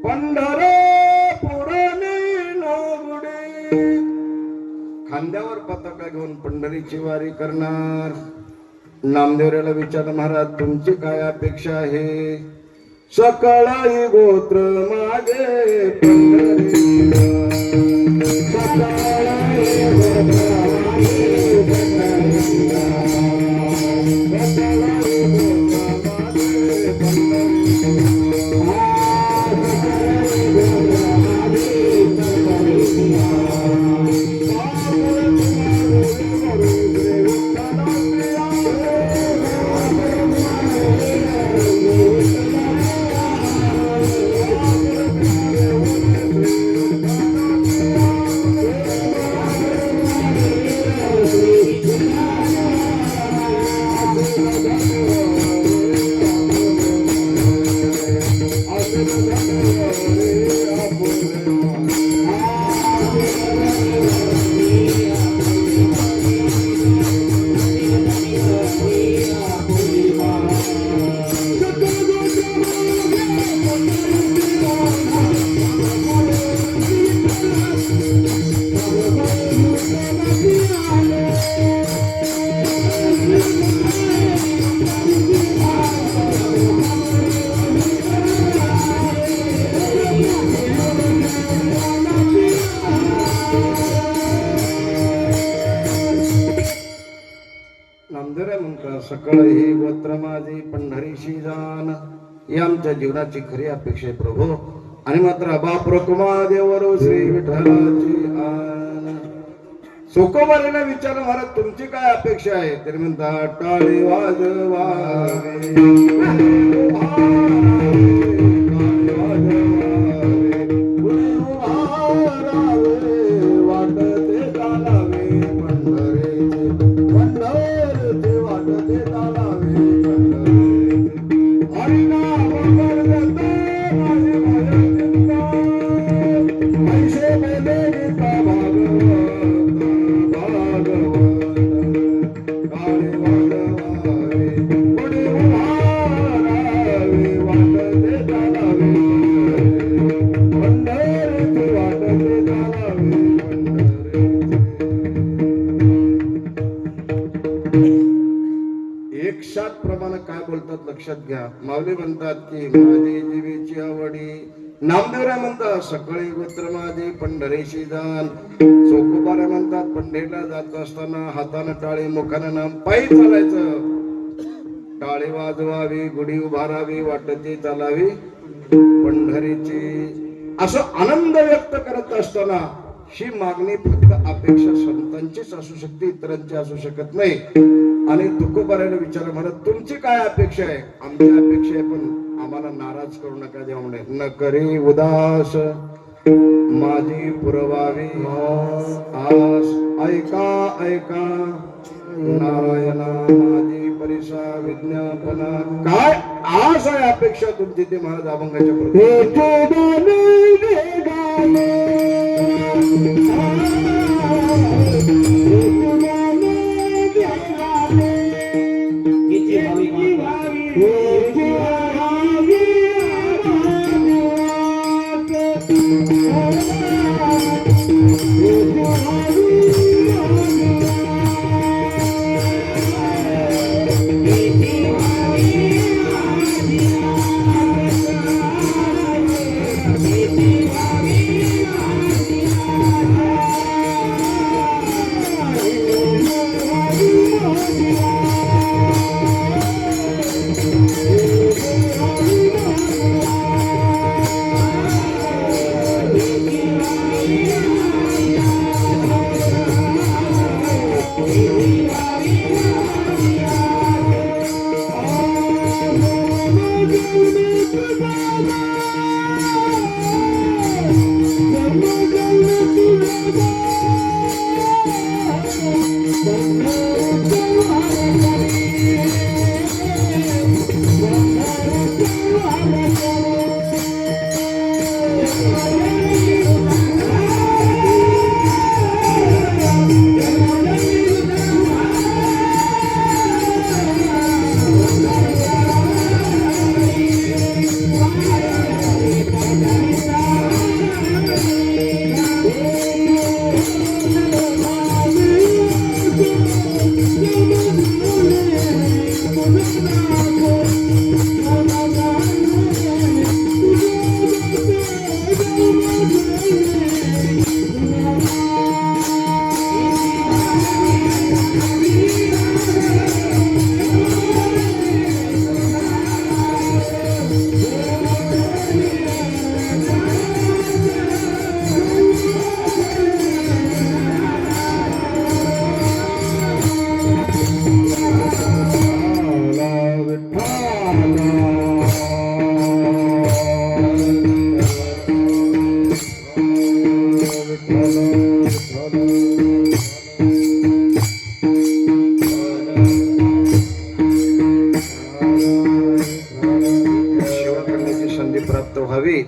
पंढरपुरी नगुडी. खांद्यावर पताका घेऊन पंढरीची वारी करणार. नामदेवराला विचारलं महाराज तुमची काय अपेक्षा आहे. सकळाई गोत्र माझे पंढरीला, सकळाई गोत्र माझे पंढरीला, नामदेव म्हणतात सकाळी गोत्र माझे पंढरीशी जाण ही आमच्या जीवनाची खरी अपेक्षा आहे प्रभू. आणि मात्र बाप रकुमा देवर श्री विठ्ठलाची आन. सोकोबारीला विचार महाराज तुमची काय अपेक्षा आहे तरी म्हणतात टाळी वाजवावे वाटते चालावे पंढरीचे पंढरीचे वाटते चालावे पंढरीचे हरिनाम करते माझी माझ्या चिंता ऐसे मेले गीता भागवत काळे वाजवावे पुढे उभारावे वाटते चालावे पंढरीचे वाटते चालावे पंढरीचे. एक सात प्रमाणे काय बोलतात लक्षात घ्या. माऊली म्हणतात की माझी जीवेची आवडी. नामदेवराय म्हणतात सकाळी गोत्र माझे पंढरीशी जाण. चोकोबाऱ्या म्हणतात पंढरीला जात असताना हातानं टाळी मुखानं नाम पायी चालायचं. टाळी वाजवावी गुढी उभारावी वाटते चालावी पंढरीची. असं आनंद व्यक्त करत असताना ही मागणी फक्त अपेक्षा संतांचीच असू शकते इतरांची असू शकत नाही. आणि तुकोबाऱ्याला विचारा म्हणत तुमची काय अपेक्षा आहे. आमची अपेक्षा आहे पण आम्हाला नाराज करू नका देवा म्हणे. न करी उदास माझी पुरवावी आस. ऐका ऐका नारायणा माझी परिसा विज्ञापना. काय आस आहे अपेक्षा तुमची ते महाराज अभंगाच्या प्रती.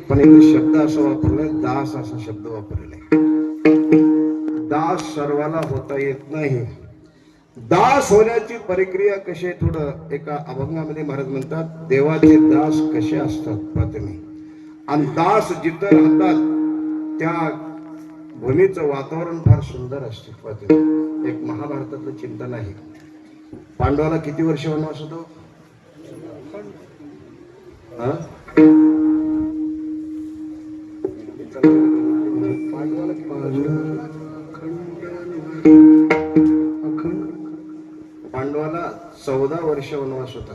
पण इथे शब्द असा वापरलाय दास असा शब्द वापरलाय. दास सर्वाला होता येत नाही. दास होण्याची प्रक्रिया कशी आहे थोडं एका अभंगामध्ये महाराज म्हणतात देवाचे दास कसे असतात पाहते. आणि दास जिथं राहतात त्या भूमीचं वातावरण फार सुंदर असते पाहते. एक महाभारतातलं चिंतन आहे. पांडवाला किती वर्ष वनवास होतो. पांडवाला 14 वर्ष वनवास होता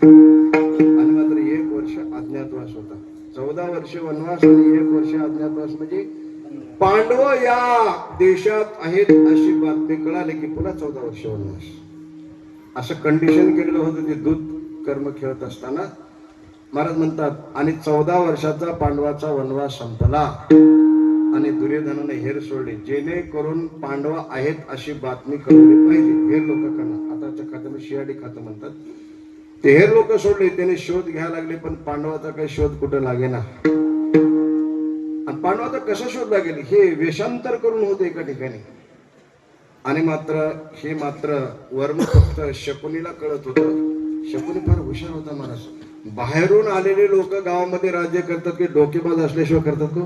आणि मात्र 1 वर्ष अज्ञातवास होता. 14 वर्ष वनवास आणि 1 वर्ष अज्ञातवास म्हणजे पांडव या देशात आहेत अशी बातमी कळाली की पुन्हा 14 वर्ष वनवास. असं कंडिशन केलेलं होतं ते दूत कर्म खेळत असताना. महाराज म्हणतात आणि 14 वर्षाचा पांडवाचा वनवास संपला आणि दुर्योधनाने हेर सोडले, जेणेकरून पांडव आहेत अशी बातमी कळवली पाहिजे. हेर लोकांना आताच्या खात्यामध्ये शियाडी खातं म्हणतात. ते हेर लोक सोडले, त्याने शोध घ्यायला लागले, पण पांडवाचा काही शोध कुठे लागेना. आणि पांडवाचा कसा शोध लागेल हे वेषांतर करून होत एका ठिकाणी. आणि मात्र हे मात्र वर्म फक्त शकुनीला कळत होतं. शकुनी फार हुशार होता महाराज. बाहेरून आलेले लोक गावामध्ये राज्य करतात की डोकेबाज असल्याशिवाय करतात को.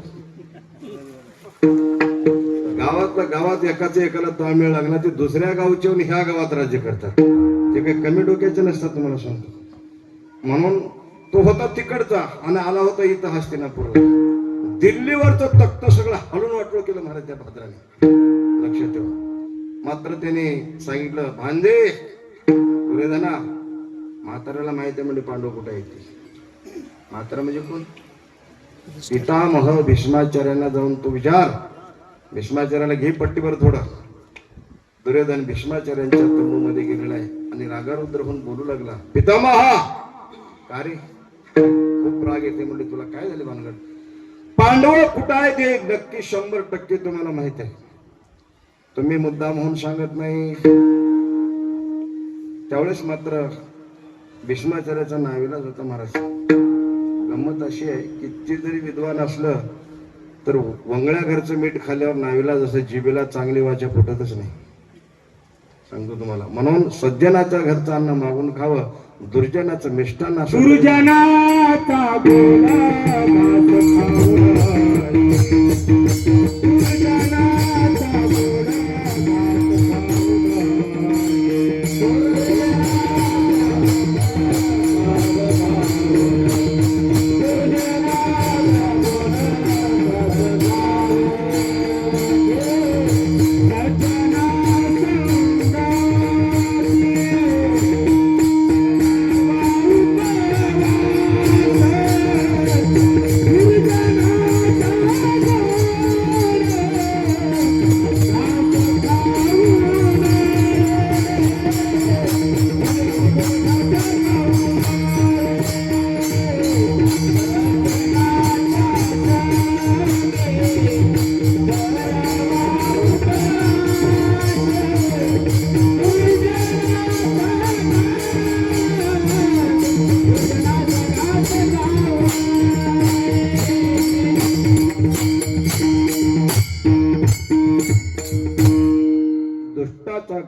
गावातल्या गावात एकाचे एकाला ताळमेळ लागला ते दुसऱ्या गावचे येऊन ह्या गावात राज्य करतात. ते काही कमी डोक्याचे नसतात तुम्हाला सांगतो. म्हणून तो होता तिकडचा आणि आला होता इथं हस्तिनापूरला. दिल्लीवरचं तख्त सगळं हलून वाटलं केलं महाराज त्या भद्राने. लक्षात ठेवा. मात्र त्याने सांगितलं भांदे दुर्योधना, म्हाताऱ्याला माहिती आहे म्हणजे पांडव कुठे येते. म्हातारा म्हणजे कोण? पितामह भीष्माचार्यांना जाऊन तो विचार. भीष्माचार्याला घे पट्टीवर थोडं. दुर्योधन भीष्माचार्यांच्या तंबूमध्ये गेलेला आहे आणि रागारुद्र होऊन बोलू लागला, पितामहा का रे खूप राग येते म्हणजे तुला काय झाले भानगड? पांडव कुठं आहे ते नक्की 100% तुम्हाला माहित आहे. तुम्ही मुद्दाम म्हणून सांगत नाही. त्यावेळेस मात्र भीष्माचार्याचा नावीलाज होता महाराज. गंमत अशी आहे किती जरी विद्वान असलं तर वंगळ्या घरचं मीठ खाल्ल्यावर नावीलाज असं जिभेला चांगली वाचा फुटतच नाही. सांगतो तुम्हाला. म्हणून सज्जनाच्या घरचं अन्न मागून खावं, दुर्जनाचं मिष्टान्न. दुर्जनाचा गोळा घास खाऊ.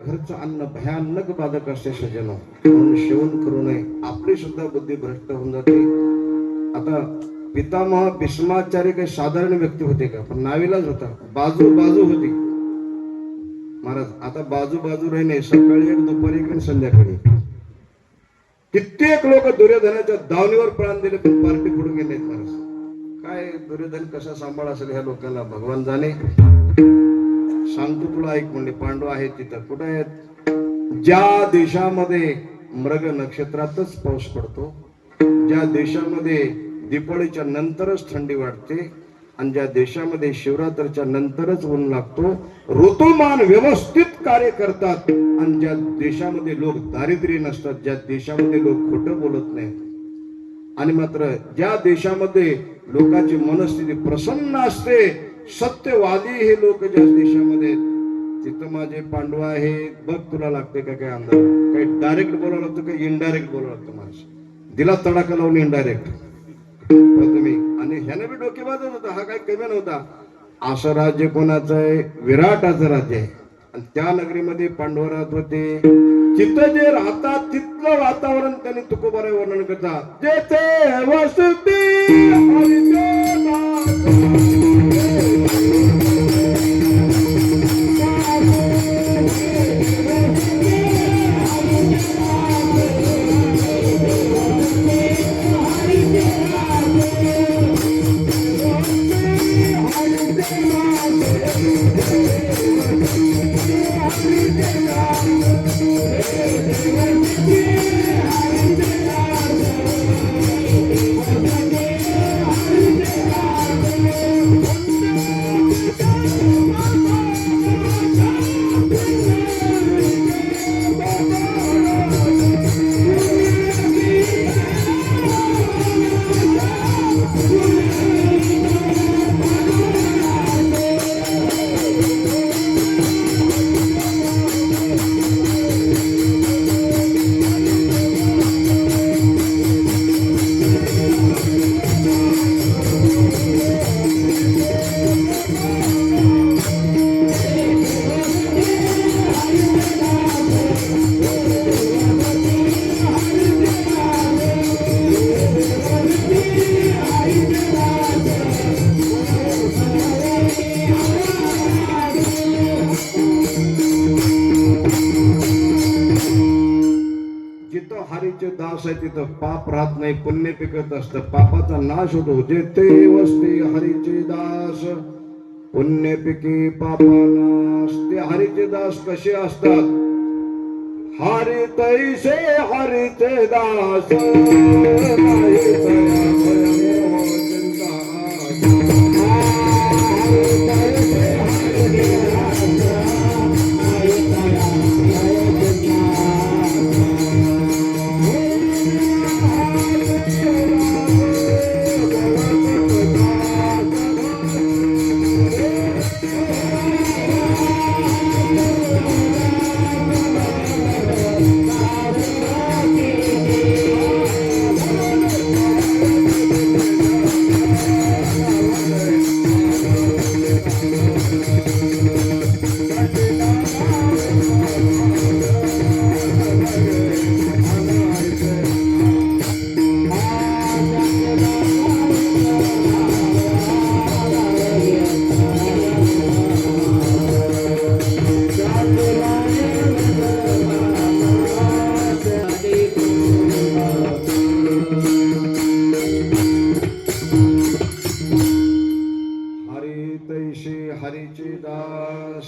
घरचं अन्न भयानक बाधक असते सज्जनो. म्हणून सेवन करू नये. आपली सुद्धा बुद्धी भ्रष्ट होऊन जाते. आता पितामह भीष्माचार्य काही साधारण व्यक्ती होते का? पण नावीलाज होता. बाजू होती महाराज. आता बाजू राहिणे. सकाळी एक, दुपारी एक आणि संध्याकाळी. कित्येक लोक दुर्योधनाच्या दावणीवर प्राण दिले पण पार्टी फोडून गेले महाराज. काय दुर्योधन कसा सांभाळ असेल ह्या लोकांना भगवान जाणे. सांगतो तुला ऐक म्हणजे पांडव आहेत तिथं. कुठं आहेत? ज्या देशामध्ये मृग नक्षत्रातच पाऊस पडतो, ज्या देशामध्ये दिवाळीच्या नंतरच थंडी वाढते आणि ज्या देशामध्ये शिवरात्रीच्या नंतरच ऊन लागतो, ऋतुमान व्यवस्थित कार्य करतात आणि ज्या देशामध्ये लोक दारिद्र्य नसतात, ज्या देशामध्ये लोक खोटं बोलत नाहीत आणि मात्र ज्या देशामध्ये लोकांची मनस्थिती प्रसन्न असते, सत्यवादी हे लोक ज्या देशामध्ये, तिथं माझे पांडव आहे. बघ तुला लागते का काय अंदाज? काही डायरेक्ट बोलावं लागतं, काही इनडायरेक्ट बोलावं लागतं. माणूस दिला तडाखा लावून इनडायरेक्ट तुम्ही. आणि ह्याने बी डोकेबाजच होता. हा काही कमी नव्हता. असं राज्य कोणाचं आहे? विराटाचं राज्य आहे. आणि त्या नगरीमध्ये पांडव राहत होते. तिथं जे राहतात तिथलं वातावरण त्यांनी तुकोबारे वर्णन करतात. जेथे वसती जिथं हरीचे दास आहे तिथं पाप राहत नाही, पुण्य पिकत असतं, पापाचा नाश होतो. जेथे वसते हरीचे दास पुण्य पिके पापानाश. ते हरीचे दास कसे असतात? हरी तैसे हरीचे दास नाही तया भयमोह चिंता. हरीचे दास.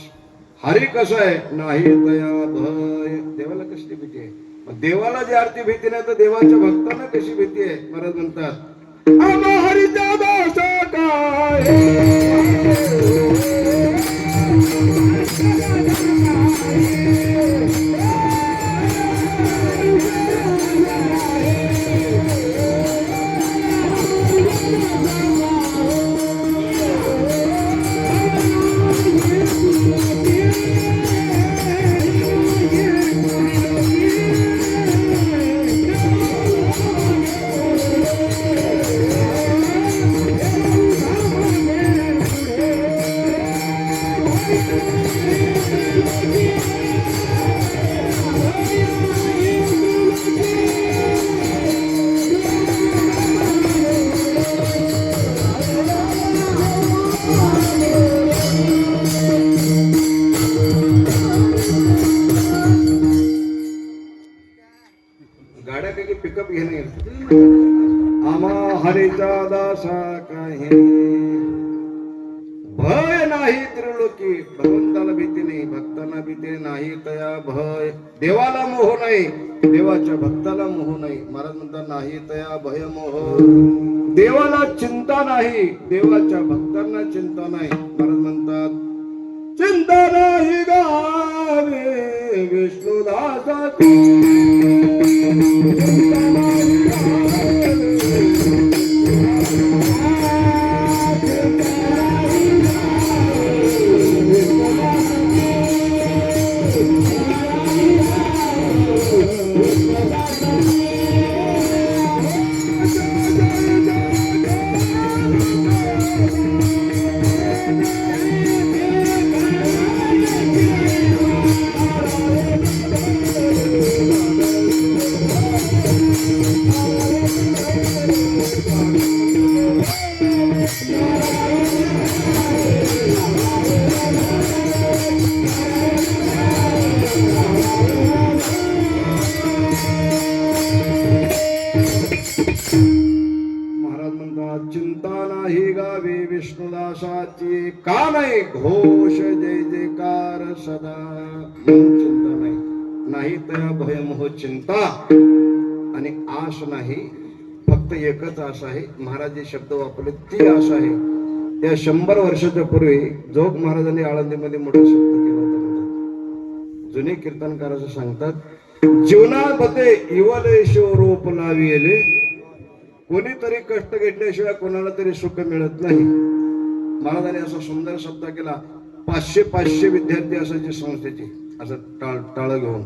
हरी कसं आहे? नाही तया भय. देवाला कसली भीती आहे? मग देवाला जी आरती भीती नाही तर देवाच्या भक्तांना कशी भीती आहे? महाराज म्हणतात आम्हा हरीचा दास काय. गाड्या काही पिकअप घेणे. आम्हा हरीचा दासा काही भय नाही त्रिलोकी. भगवंताला भीती नाही, भक्तांना भीती नाही तया भय. देवाला मोह नाही, देवाच्या भक्ताला मोह नाही. महाराज म्हणतात नाही तया भय मोह. देवाला चिंता नाही, देवाच्या भक्तांना चिंता नाही. महाराज म्हणतात चिंता नाही गावे विष्णुदासा. विष्णुदासाची का नाही घोष जय जयकार सदा. चिंता नाही, नाही तर भयमोह चिंता आणि आश नाही. फक्त एकच आश आहे. महाराज जे शब्द वापरले ती आश आहे. या 100 वर्षाच्या पूर्वी जोग महाराजांनी आळंदीमध्ये मोठा शब्द केला होता. जुने कीर्तनकार असं सांगतात जीवनामध्ये इवलेशो रोप लाविले. कोणीतरी कष्ट घेतल्याशिवाय कोणाला तरी सुख मिळत नाही. महाराजांनी असा सुंदर शब्द केला. 500 विद्यार्थी असायचे संस्थेचे. असं टाळ घेऊन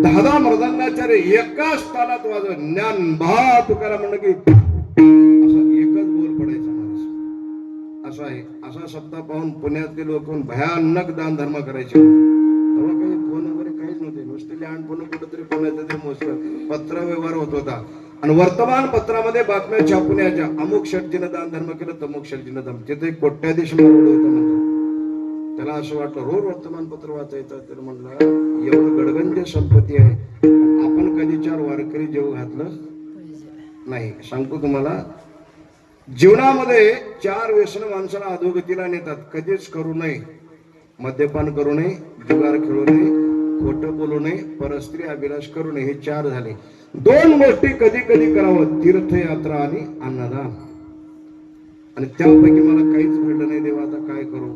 10 मृदंगाचार्य एकाच तालात वाजव. ज्ञान भा तुकाराम म्हणलं की असं एकच बोल पडायचा माणूस. असं आहे. असा शब्द पाहून पुण्यातले लोक भयानक दान धर्म करायचे. तेव्हा काही फोन वगैरे काहीच नव्हते. नुसते लहानपण कुठेतरी कोणाचं तरी मोजकं पत्र व्यवहार होत होता. आणि वर्तमानपत्रामध्ये बातम्या छापून यायच्या. अमुक शेटजीनं दान धर्म केलं, तमुक शेटजीनं दान. तिथे एक कोट्याधीश मारवलं होतं म्हणतात. त्याला असं वाटलं रोज वर्तमानपत्र वाचायचं. तर म्हणलं एवढं गडगंज संपत्ती आहे, आपण कधी 4 वारकरी जेव घातलं नाही. सांगतो तुम्हाला, जीवनामध्ये 4 व्यसन माणसाला अधोगतीला नेतात. कधीच करू नये, मद्यपान करू नये, जुगार खेळू नये, खोटं बोलू नये, परस्त्री अभिलाष करू नये. हे 4 झाले. 2 गोष्टी कधी कधी करावं, तीर्थयात्रा आणि अन्नदान. आणि त्यापैकी मला काहीच भेटलं नाही देवा, आता काय करू.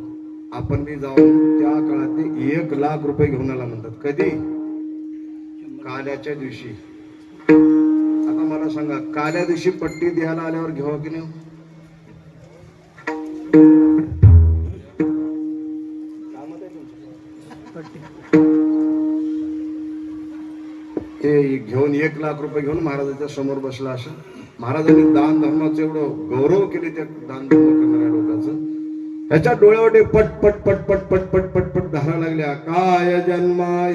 आपण बी जाऊन त्या काळात 1 लाख रुपये घेऊन आला म्हणतात. कधी? काल्याच्या दिवशी. आता मला सांगा, काल्या दिवशी पट्टी द्यायला आल्यावर घ्यावं की नाही? ते घेऊन 1 लाख रुपये घेऊन महाराजांच्या समोर बसला. असं महाराजांनी दान धर्माचं एवढं गौरव केले त्या दान धर्म करणाऱ्या लोकांचं. त्याच्या डोळ्यावर पट पट पट पट पट पट पट पट धारा लागल्या. काय जन्मा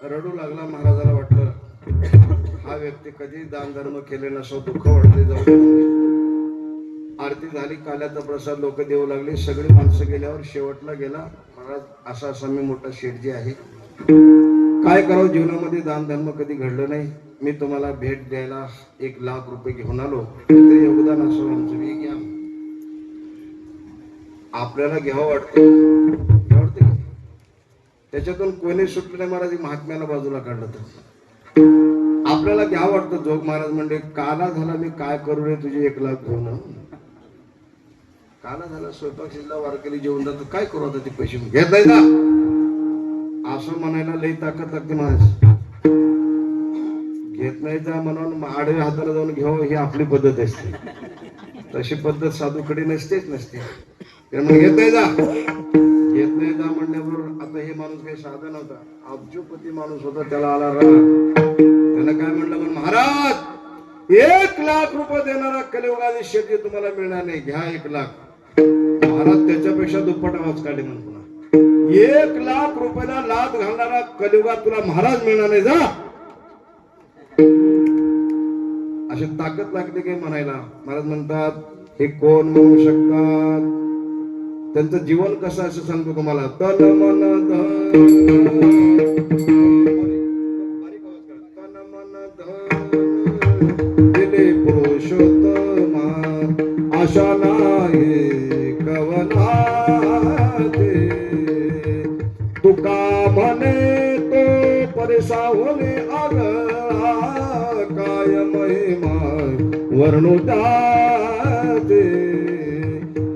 रडू लागला. महाराजाला वाटलं हा व्यक्ती कधी दान धर्म केले नसो, दुःख वाटले जाऊ. आरती झाली, काल्याचा प्रसाद लोक देऊ लागले. सगळी माणसं गेल्यावर शेवटला गेला महाराज, असा असा मी मोठा शेठजी आहे, काय करावं, जीवनामध्ये दान धर्म कधी घडलं नाही, मी तुम्हाला भेट द्यायला 1 लाख रुपये घेऊन आलो, ते योगदान असो आमचं, मी घ्या. आपल्याला घ्यावं वाटतं त्याच्यातून कोणी सुटलं नाही. महाराज महात्म्याला बाजूला काढलं तर आपल्याला घ्यावं वाटतं. जोग महाराज म्हणजे काला झाला मी काय करू रे तुझे 1 लाख घेऊन. काला झाला स्वयंपाक शिजला, वारकरी जेवून जातो, काय करू आता ते पैसे घेत नाही का असं म्हणायला लई ताकद लागते. महाराज घेत नाही जा म्हणून आडव्या हाताला जाऊन घेऊ ही आपली पद्धत असते. तशी पद्धत साधूकडे नसतेच नसते. घेत नाही जा, घेत नाही जा म्हणण्याबरोबर आता हे माणूस काही साधा नव्हता, अब्जोपती माणूस होता. त्याला आला राग. त्यानं काय म्हणलं, पण महाराज 1 लाख रुपये देणारा कलियुगादी शेती तुम्हाला मिळणार नाही, घ्या 1 लाख. महाराज त्याच्यापेक्षा दुप्पट आवाज काढले म्हणून पुन्हा 1 लाख रुपयाला लाथ घालणारा कलियुगात तुला महाराज मिळणार नाही, जा. अशी ताकद लागते काही म्हणायला. महाराज म्हणतात हे कोण म्हणू शकतात, त्यांचं जीवन कसं असं सांगतो तुम्हाला. तन मन दिले पुरुषोत्तमा, आशा नाही कवना तुका म्हणे तो परिसा होणे आगळा, काय महिमा वर्णू त्याचे,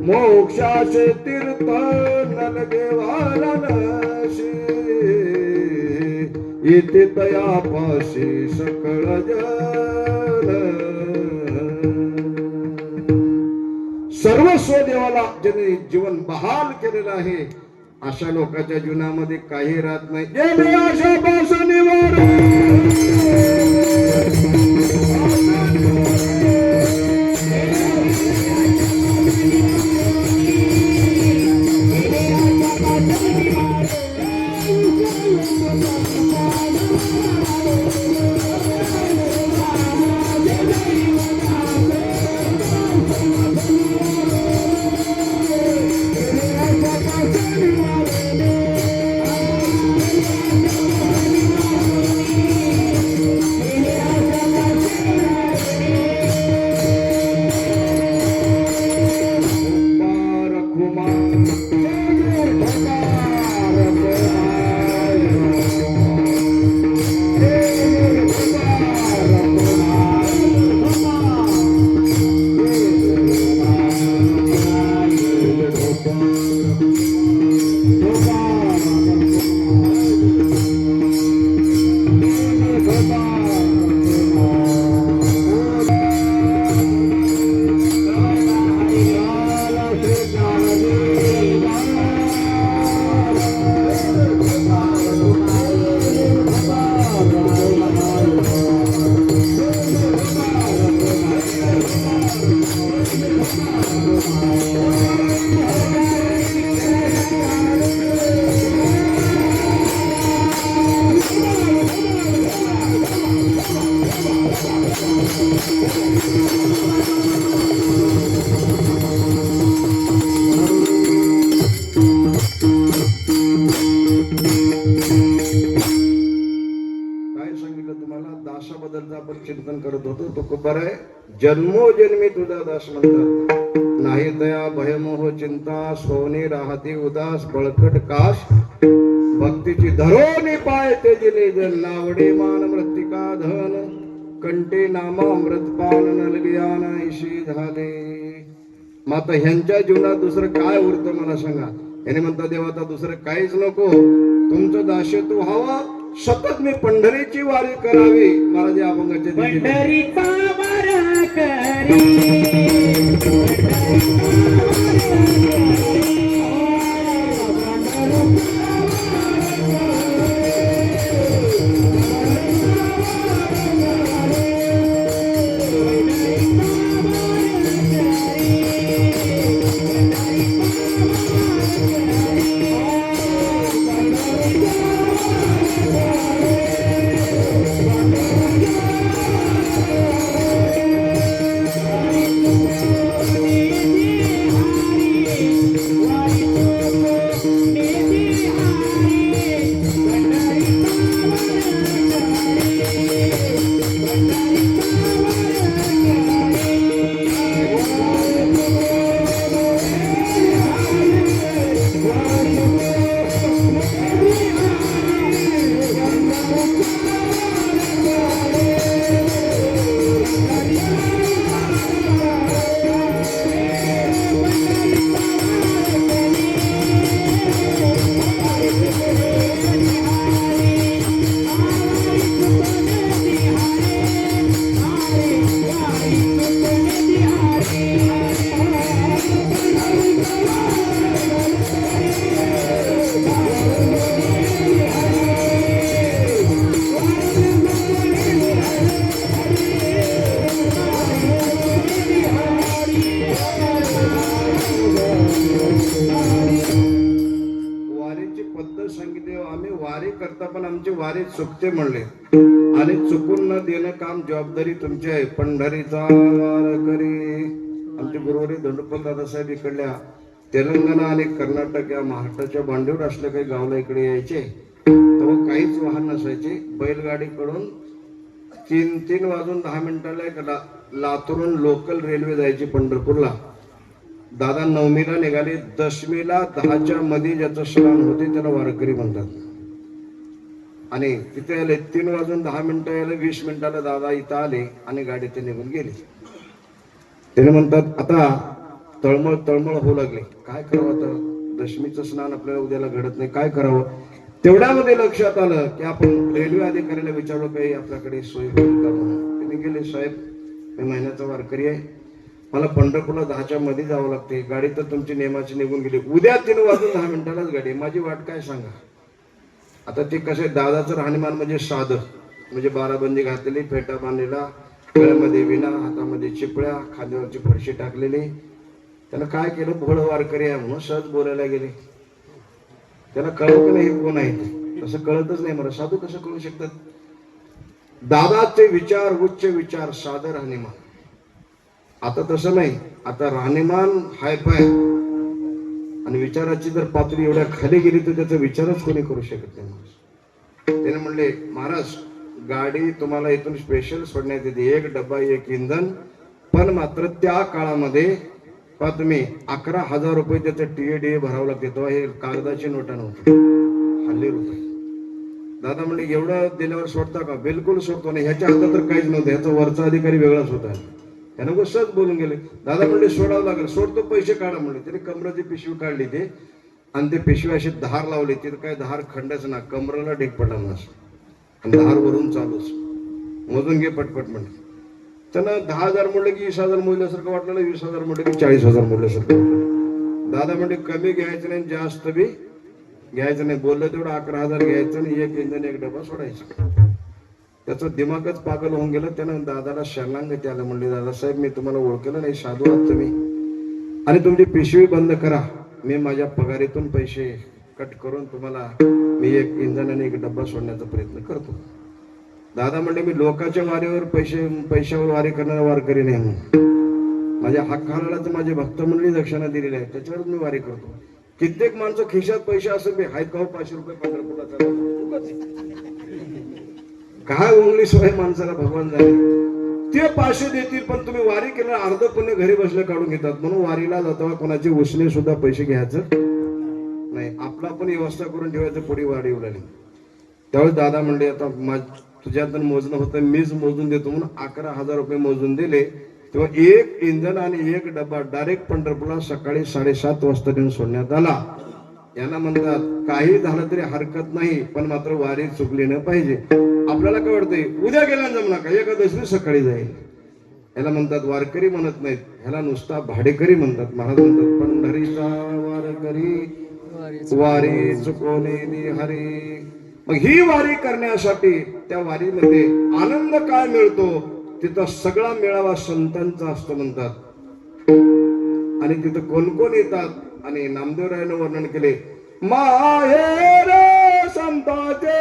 मोक्षाचे तीर्थ नलगे वाराणसी, इथे तयापाशी सकळ जन. सर्वस्व देवाला ज्याने जीवन बहाल केलेलं आहे अशा लोकांच्या जीवनामध्ये काही राहत नाही. गेले आशा पासून Thank you. सांगितलं तुम्हाला दासाबद्दलचं आपण चिंतन करत होतो. तो खूप बरं आहे. जन्मोजन्मी तुझा दास म्हणतात. नाही दया भयमोह चिंता सोने राहते उदास बळकट काश भक्तीची धरोनी पाय तेजिले जन नावडे मान मृत्तिका धन कंटे नामा अमृतपान नलगियान ऐशी झाले. माता ह्यांच्या जीवनात दुसरं काय उरतं मला सांगा. याने म्हणता देवा आता दुसरं काहीच नको, तुमचं दास्यत्व व्हावं, सतत मी पंढरीची वारी करावी. महाराज अभंगाचे पंढरीचा वारा करी वारी चुकते म्हणले आणि चुकून न देणं काम जबाबदारी तुमची आहे. पंढरीचा वार करी. आमचे गुरुवारी धोंडोपंत दादासाहेब इकडल्या तेलंगणा आणि कर्नाटक या महाराष्ट्राच्या भांडीवर असल्या काही गावला इकडे यायचे तेव्हा काहीच वाहन नसायचे. बैलगाडीकडून 3 वाजून 10 मिनिटाला एक लातूरून लोकल रेल्वे जायची पंढरपूरला. दादा 9मीला निघाले, 10मीला 10च्या मध्ये ज्याचं स्नान होते त्याला वारकरी म्हणतात. आणि तिथे आले 3 वाजून 10 मिनिटं यायला 20 मिनिटाला दादा इथं आले आणि गाडी ते निघून गेले. त्याने म्हणतात आता तळमळ होऊ लागले. काय करावं आता, दशमीचं स्नान आपल्याला उद्याला घडत नाही, काय करावं. तेवढ्यामध्ये लक्षात आलं की आपण रेल्वे अधिकाऱ्याला विचारलं काही आपल्याकडे सोय होईल का म्हणून. त्याने गेले, साहेब मी महिन्याचा वारकरी आहे, मला पंढरपूरला 10च्या मध्ये जावं लागते, गाडी तर तुमची नेमाची निघून गेली, उद्या 3 वाजून 10 मिनिटालाच गाडी, माझी वाट काय सांगा. आता ते कसं दादाचं राहणीमान म्हणजे साधं, म्हणजे बाराबंदी घातलेली, फेटा बांधलेला, गळ्यामध्ये विणा, हातामध्ये चिपळ्या, खांद्यावरची फरशी टाकलेली. त्यानं काय केलं, भोळ वारकरी आहे म्हणून सहज बोलायला गेले. त्याला कळलं की नाही कोण आहे, तसं कळतच नाही. मला साधू कसं कळू शकतात. दादाचे विचार उच्च विचार, साधं राहणीमान. आता तसं नाही, आता राहणीमान हाय पाय आणि विचाराची जर पातळी एवढ्या खाली गेली तर त्याचा विचारच कोणी करू शकत नाही. त्याने म्हणले, महाराज गाडी तुम्हाला इथून स्पेशल सोडण्यात येते, 1 डब्बा 1 इंधन, पण मात्र त्या काळामध्ये पहा तुम्ही 11,000 रुपये त्याचं TADA भरावं लागते. तेव्हा हे कागदाची नोटा नव्हती, हल्ली रुपये. दादा म्हणले एवढं दिल्यावर सोडता का. बिलकुल सोडतो नाही, ह्याच्या हातात तर काहीच नव्हतं, ह्याचा वरचा अधिकारी वेगळाच होता. त्यानं सहज बोलून गेले. दादा म्हणले सोडावं लागेल, सोडतो, पैसे काढा म्हणले. त्याने कमराची पिशवी काढली ते आणि ते पिशवी अशी धार लावली, तिथं काय धार खंडच ना, कमराला ढेक पडला आणि धार वरून चालूच. मोजून घे पटपट म्हणले. त्यानं 10,000 म्हणलं की 20,000 मोजल्यासारखं वाटलं, 20,000 म्हणलं की 40,000 मोजल्यासारखं वाटलं. दादा म्हणजे कमी घ्यायचं नाही, जास्त बी घ्यायचं नाही, बोललं तेवढं 11,000 घ्यायचं आणि 1 इंधन 1 डबा सोडायचं. त्याचं दिमागच पागल होऊन गेलं. त्यानं दादाला शरणागती आलं. म्हणले, दादासाहेब मी तुम्हाला ओळखलं नाही, साधू आहात तुम्ही, आणि तुमची पिशवी बंद करा, मी माझ्या पगारीतून पैसे कट करून तुम्हाला मी 1 इंधन आणि 1 डब्बा सोडण्याचा प्रयत्न करतो. दादा म्हणले, मी लोकांच्या वारीवर पैशावर वारी करणारा वारकरी नाही, म्हणून माझ्या हक्काला तर माझे भक्त मंडळी दक्षिणा दिलेली आहे, त्याच्यावर मी वारी करतो. कित्येक माणसं खिशात पैसे असं बी हाय का 500 रुपये पंढरपूरला चालू, काय उंगलीशिवाय माणसाला भगवान झाले. ते पाचशे देतील पण तुम्ही वारी केलं अर्ध पुण्य घरी बसले काढून घेतात. म्हणून वारीला जाताना कोणाची उसने सुद्धा पैसे घ्यायचं नाही. आपला पण व्यवस्था करून ठेवायचं. पुढे वारी उलाली त्यावेळेस दादा म्हणले आता तुझ्यातून मोजणं होतं मीच मोजून देतो म्हणून 11,000 रुपये मोजून दिले. तेव्हा एक इंधन आणि एक डबा डायरेक्ट पंढरपूरला सकाळी 7:30 वाजता देऊन सोडण्यात आला. यांना म्हणतात काही झालं तरी हरकत नाही पण मात्र वारी चुकली न पाहिजे. आपल्याला काय वाटतंय उद्या गेला जमू नका एकादशी सकाळी जाईल. याला म्हणतात वारकरी म्हणत नाहीत, ह्याला नुसता भाडेकरी म्हणतात. महाराज म्हणतात पंढरीचा वारकरी वारी चुकवणे हरी. मग ही वारी करण्यासाठी त्या वारीमध्ये आनंद काय मिळतो तिथं सगळा मेळावा संतांचा असतो म्हणतात. आणि तिथं कोण कोण येतात आणि नामदेवरायानं वर्णन केले माहेर संताचे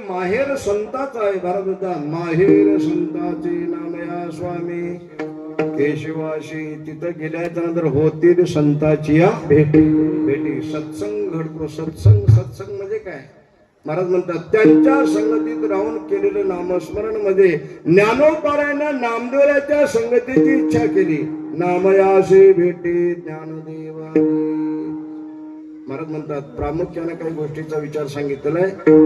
माहेर संताचा आहे. भारताचा माहेर संताचे नामया स्वामी केशवाशी. तिथं गेल्याच्या नंतर होतील संताची भेटी. सत्संग घडतो. सत्संग म्हणजे काय महाराज म्हणतात त्यांच्या संगतीत राहून केलेलं नामस्मरण मध्ये ज्ञानोपारायण नामदेवाच्या संगतीची इच्छा केली. नामयाशी भेटी ज्ञानदेवानी. महाराज म्हणतात प्रामुख्याने काही गोष्टीचा विचार सांगितलेला आहे.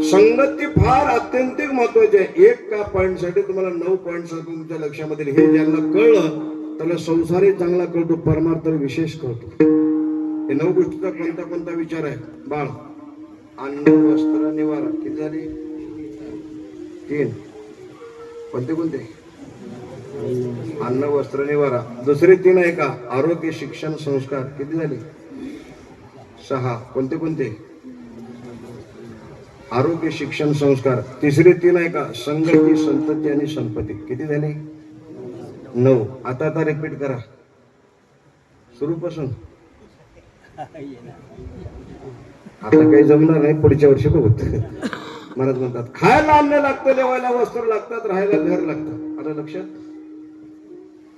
संगती फार अत्यंतिक महत्वाची आहे. एक का पॉइंट साठी तुम्हाला 9 पॉइंट तुमच्या लक्षामध्ये. हे ज्यांना कळलं त्याला संसारही चांगला कळतो परमार्थ विशेष कळतो. हे 9 गोष्टीचा कोणता कोणता विचार आहे. बाळ अन्न वस्त्र निवारा किती झाली 3. कोणते कोणते अन्न वस्त्र निवारा. दुसरे 3 आहे का आरोग्य शिक्षण संस्कार किती झाले 6. कोणते कोणते आरोग्य शिक्षण संस्कार. तिसरे 3 आहे का संगती संतती आणि संपत्ती किती झाले 9. आता रिपीट करा सुरूपासून. आता काही जमणार नाही पुढच्या वर्षी बघत. महाराज म्हणतात खायला अन्न लागतं जेवायला वस्त्र लागतात राहायला घर लागतं. आता लक्षात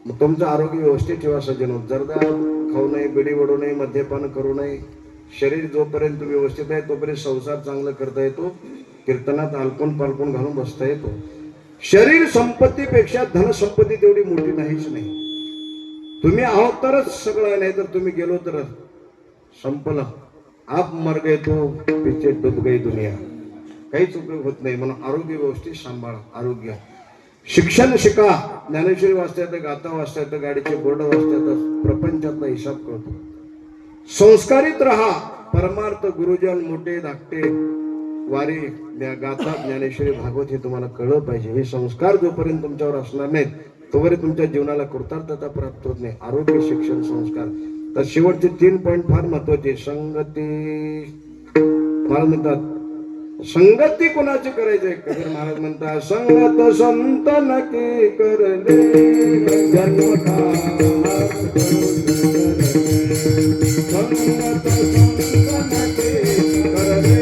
मग तुमचं आरोग्य व्यवस्थित ठेवा सज्जनो. जर्दा खाऊ नये बिडी वडू नये मद्यपान करू नये. शरीर जोपर्यंत व्यवस्थित आहे तोपर्यंत संसार चांगला करता येतो. कीर्तनात आलपून पालपून घालून बसता येतो. शरीर संपत्तीपेक्षा धनसंपत्ती तेवढी मोठी नाहीच नाही. तुम्ही आहोत तरच सगळं नाही तर तुम्ही गेलो तर संपलं. आप मर गए तो पीछे डूब गई दुनिया. काहीच उपयोग होत नाही. म्हणून आरोग्य व्यवस्थित सांभाळा. आरोग्य शिक्षण शिका. ज्ञानेश्वरी वाचता येतं गाथा वाचता येतं गाडीचे बोर्ड वाचता येतं. प्रपंचातला हिसाब कळतो. संस्कारित राहा. परमार्थ गुरुजन मोठे धाकटे वारी गाथा ज्ञानेश्वरी भागवत हे तुम्हाला कळलं पाहिजे. हे संस्कार जोपर्यंत तुमच्यावर असणार नाहीत तोपर्यंत तुमच्या जीवनाला कृतार्थता प्राप्त होत नाही. आरोग्य शिक्षण संस्कार. तर शेवटचे 3 पॉइंट फार महत्वाचे. संगती. मला म्हणतात संगती कोणाची करायची आहे? कबीर महाराज म्हणतात संगत संत नकी करले जन्म का संगत संत नकी करले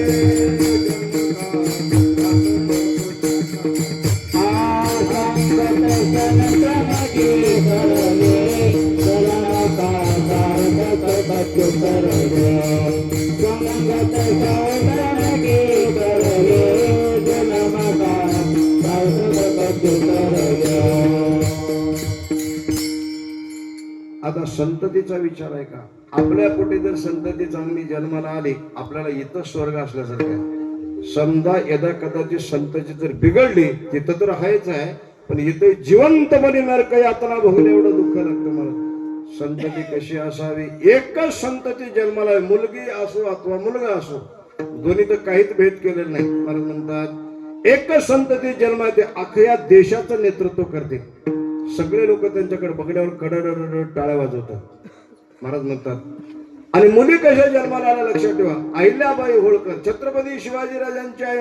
आता संततीचा विचार आहे का? आपल्या पोटी जर संतती चांगली जन्माला आली, आपल्याला इथं स्वर्ग असल्यासारखं आहे. समजा यदा कदाचित संतती जर बिघडली, तिथं तर आहेच आहे, पण इथे जिवंतपणे नरक यातना भोगणे एवढं दुःख लागतं मला. संतती कशी असावी? एकच संतती जन्माला, मुलगी असो अथवा मुलगा असो, दोन्ही तर काहीच भेद केलेला नाही. मला म्हणतात एकच संतती जन्माला अख्ख्या देशाचं नेतृत्व करते. सगळे लोक त्यांच्याकडे बघण्यावर कडड टाळ्या वाजवतात. महाराज म्हणतात आणि मुली कशा जन्माला आल्या लक्षात ठेवा. अहिल्याबाई होळकर, छत्रपती शिवाजीराजांच्या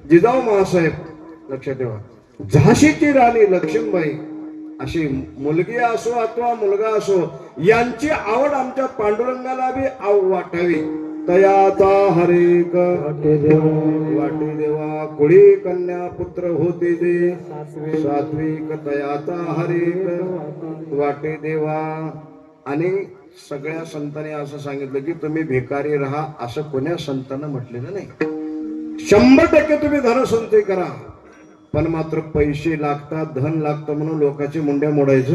जिजाऊ महासाहेब, लक्षात ठेवा. झाशीची राणी लक्ष्मीबाई, अशी मुलगी असो अथवा मुलगा असो, यांची आवड आमच्या पांडुरंगाला बी वाटावी. तयाचा हरेक वाटे देवा, कुळी कन्या पुत्र होते दे सात्विक. तयाचा हरेक वाटे देवा. आणि सगळ्या संतांनी असं सांगितलं की तुम्ही भिकारी राहा, असं कोण्या संतांना म्हटलेलं नाही. 100% तुम्ही धनसंचय करा, पण मात्र पैसे लागतात, धन लागतं म्हणून लोकांची मुंड्या मोडायचं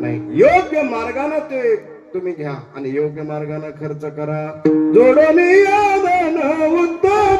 नाही. योग्य मार्गाने ते तुम्ही घ्या आणि योग्य मार्गाने खर्च करा. जोडून उत्तम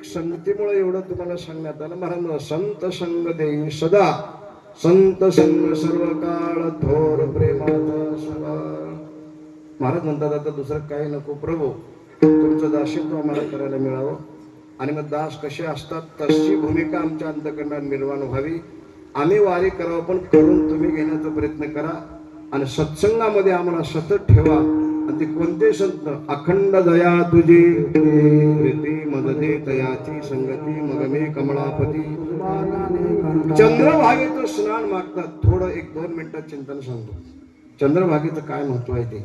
संगतीमुळे एवढं तुम्हाला सांगण्यात आलं. महाराज संत संग देई सदा, संत संग सर्व काळ, थोर प्रेमाचा सदा. महाराज म्हणतात आता दुसरं काही नको प्रभू, तुमचं दास्यत्व आम्हाला करायला मिळावं. आणि मग दास कसे असतात तशी भूमिका आमच्या अंतःकरणात निर्माण व्हावी. आम्ही वारी करावं, पण करून तुम्ही घेण्याचा प्रयत्न करा. आणि सत्संगामध्ये आम्हाला सतत ठेवा. आणि ते कोणते संत? अखंड दया तुझी प्रीती मदते तयाची संगती मग मे कमळापती. चंद्रभागेचं स्नान मागतात. थोडं 1-2 मिनिटात चिंतन सांगतो. चंद्रभागेचं काय महत्व आहे ते.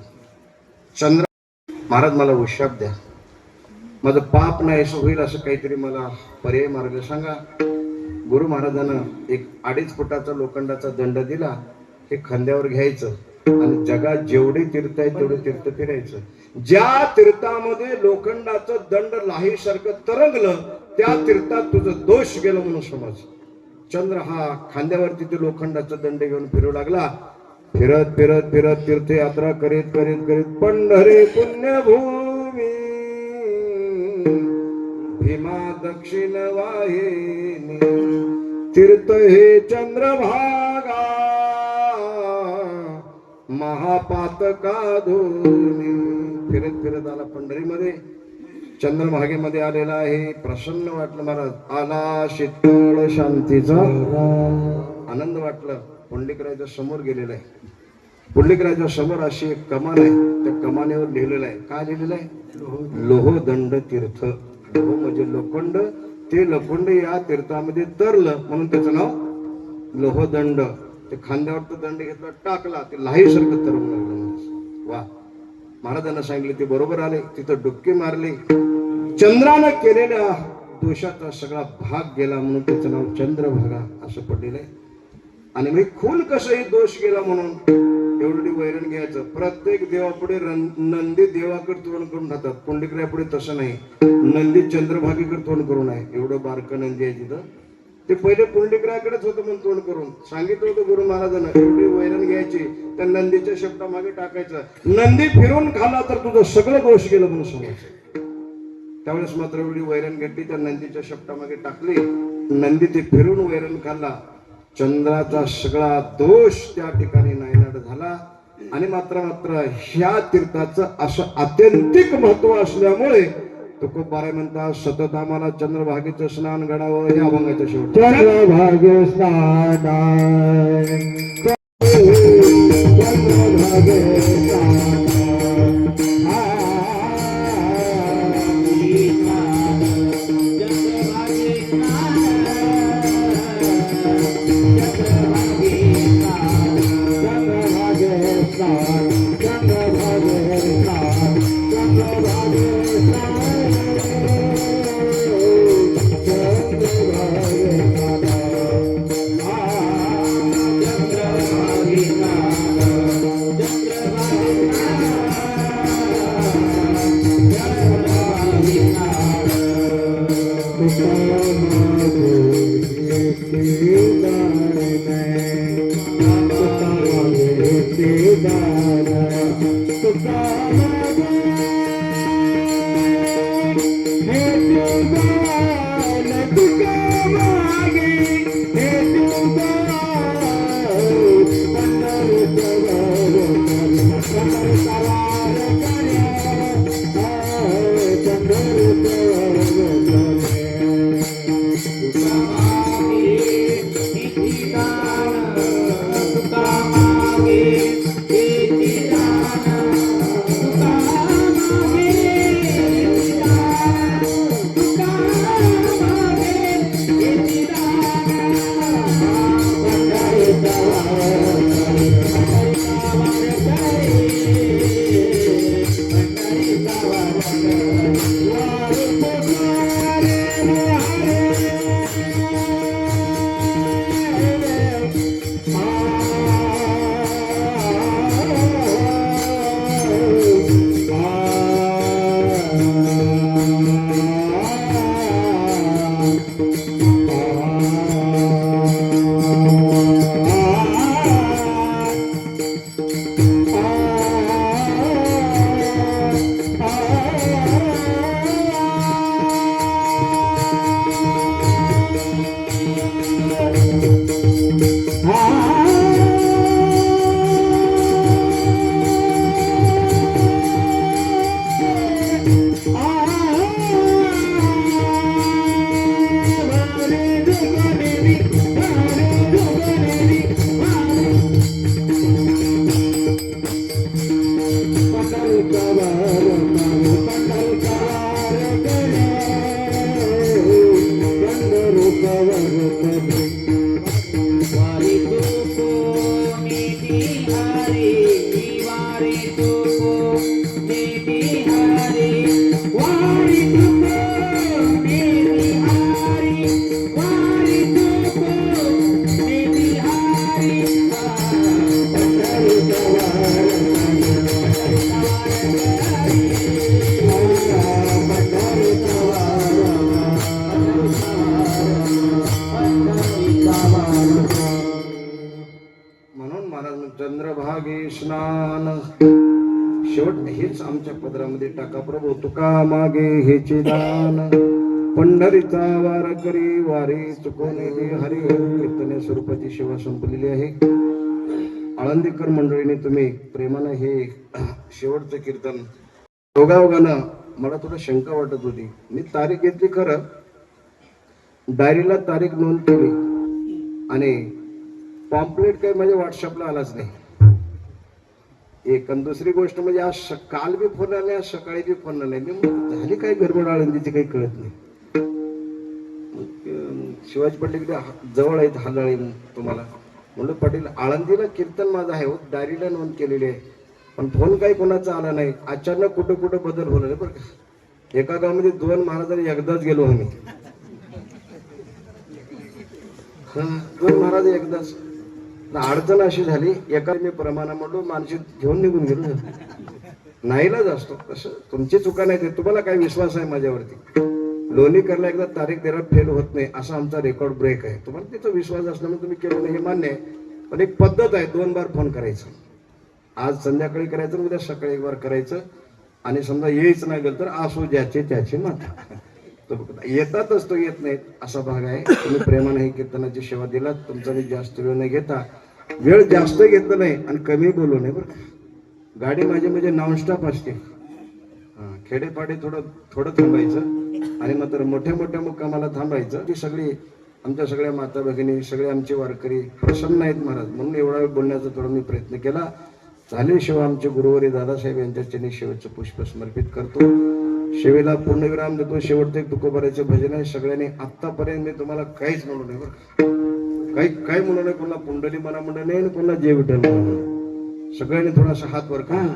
चंद्र महाराज मला उशाप द्या, माझं पाप नाही असं होईल, असं काहीतरी मला पर्याय मार्ग सांगा. गुरु महाराजांना 1-2.5 फुटाचा लोखंडाचा दंड दिला. हे खांद्यावर घ्यायचं आणि जगात जेवढे तीर्थ आहेत तेवढे तीर्थ फिरायचं. ज्या तीर्थामध्ये लोखंडाचं दंड लाहीसारखं तरंगलं त्या तीर्थात तुझं दोष गेलं म्हणून समज. चंद्र हा खांद्यावरती ते लोखंडाचा दंड घेऊन फिरू लागला. फिरत फिरत फिरत तीर्थयात्रा करीत करीत करीत पंढरी पुण्यभूमी भीमा दक्षिण वाहिनी तीर्थ हे चंद्रभागा महापातका धोनी. फिरत फिरत आला पंढरीमध्ये, चंद्रभागेमध्ये आलेला आहे. प्रसन्न वाटलं महाराज. आला शीतळ शांतीचा आनंद वाटलं. पुंडलिकराजा समोर गेलेला आहे. पुंडलिकराजा समोर अशी एक कमान आहे. त्या कमानेवर लिहिलेलं आहे. काय लिहिलेलं आहे? लोहदंड तीर्थ. लोह म्हणजे लोखंड. ते लोखंड या तीर्थामध्ये तरलं म्हणून त्याचं नाव लोहदंड. ते खांद्यावर तो दंड घेतला, टाकला, ते लाहीसारखं तरंग लागलं. वा, महाराजांना सांगितले, ते बरोबर आले. तिथं डुबकी मारली. चंद्रानं केलेल्या दोषाचा सगळा भाग गेला म्हणून त्याचं नाव चंद्रभागा असं पडलेलं आहे. आणि मी खून कसंही दोष गेला म्हणून एवढी वैरण घ्यायचं. प्रत्येक देवापुढे नंदी देवाकडे तोंड करून राहतात. पुंडलिकरायापुढे तसं नाही. नंदी चंद्रभागेकडे तोंड करून आहे. एवढं बारकं नंदी आहे तिथं. ते पहिले पुंडलिकरायाकडेच होतं म्हणून तोंड करून सांगितलं होतं गुरु महाराजांना. एवढी वैरण घ्यायची, त्या नंदीच्या शब्दामागे टाकायचं. नंदी फिरून खाला तर तुझं सगळं दोष गेलं म्हणून समजायचं. त्यावेळेस मात्र एवढी वैरण घेतली, त्या नंदीच्या शब्दामागे टाकली. नंदी ते फिरून वैरण खाल्ला. चंद्राचा सगळा दोष त्या ठिकाणी नायनाट झाला. आणि मात्र ह्या तीर्थाचं असं आत्यंतिक महत्व असल्यामुळे तुकोबाराय म्हणतात, सतत आम्हाला चंद्रभागेचं स्नान घडावं. या अभंगाच्या शेवटी चंद्रभागे स्नान, चंद्रभागे स्नान. Thank you. स्नान. शेवट हेच आमच्या पदरामध्ये टाका प्रभू. तुका मागे हेचे दान, पंढरीचा वार करी वारी चुकवणे हरी. कीर्तने स्वरूपाची सेवा संपलेली आहे. आळंदीकर मंडळीने तुम्ही प्रेमानं हे शेवटचं कीर्तन. दोघांना मला थोडं शंका वाटत होती. मी तारीख घेतली खरं, डायरीला तारीख नोंद केली आणि पॉम्पलेट काही माझ्या व्हॉट्सअपला आलाच नाही. एक आणि दुसरी गोष्ट म्हणजे आज काल बी फोन आले, आज सकाळी बी फोन आले. मी झाली काय गडबड आळंदीची काही कळत नाही. शिवाजी पाटील जवळ आहेत हालाळी तुम्हाला म्हणलं, पाटील आळंदीला कीर्तन माझं आहे हो, डायरीला नोंद केलेली आहे, पण फोन काही कोणाचा आला नाही. अचानक कुठं कुठं बदल होणार बरं का. एका गावामध्ये 2 महाराजांनी एकदाच गेलो आम्ही. 2 महाराज एकदाच. अडचण अशी झाली, एका मी प्रमाणा म्हणलो माणशी घेऊन निघून गेलो. नाहीलाच असतो कसं. तुमची चुका नाही, तुम्हाला काय विश्वास आहे माझ्यावरती. लोणीकरला एकदा तारीख द्यायला फेल होत नाही असा आमचा रेकॉर्ड ब्रेक आहे. तुम्हाला तिचा विश्वास असल्यामुळे तुम्ही केलं नाही हे मान्य आहे, पण एक पद्धत आहे 2 बार फोन करायचं. आज संध्याकाळी करायचं, उद्या सकाळी 1 बार करायचं. आणि समजा येईच नाही गेलं तर असो ज्याचे त्याचे माता. येतातच तो येत नाहीत असा भाग आहे. तुम्ही प्रेमाने ही कीर्तनाची सेवा दिलात. तुमचा मी जास्त वेळ न घेता, वेळ जास्त घेतलं नाही आणि कमी बोलू नये बरं का. गाडी माझी म्हणजे नॉनस्टॉप असते. खेडेपाडे थोडं थांबायचं आणि मात्र मोठ्या मोठ्या मुक्कामाला थांबायचं. ती सगळी आमच्या सगळ्या माता भगिनी, सगळे आमचे वारकरी प्रसन्न आहेत महाराज म्हणून एवढा वेळ बोलण्याचा थोडा मी प्रयत्न केला. झाल्याशिवाय आमचे गुरुवारी दादासाहेब यांच्या चरणी शेवटचं पुष्प समर्पित करतो. शेवेला पूर्णविराम देतो. शेवटचं एक तुकोबाराचे भजन आहे. सगळ्यांनी आत्तापर्यंत मी तुम्हाला काहीच म्हणू नये बरं, काही म्हणू नये. कोणाला पुंडली म्हणा म्हणू नये, कोणाला जय विठ्ठल म्हणा. सगळ्यांनी थोडासा हात वर का.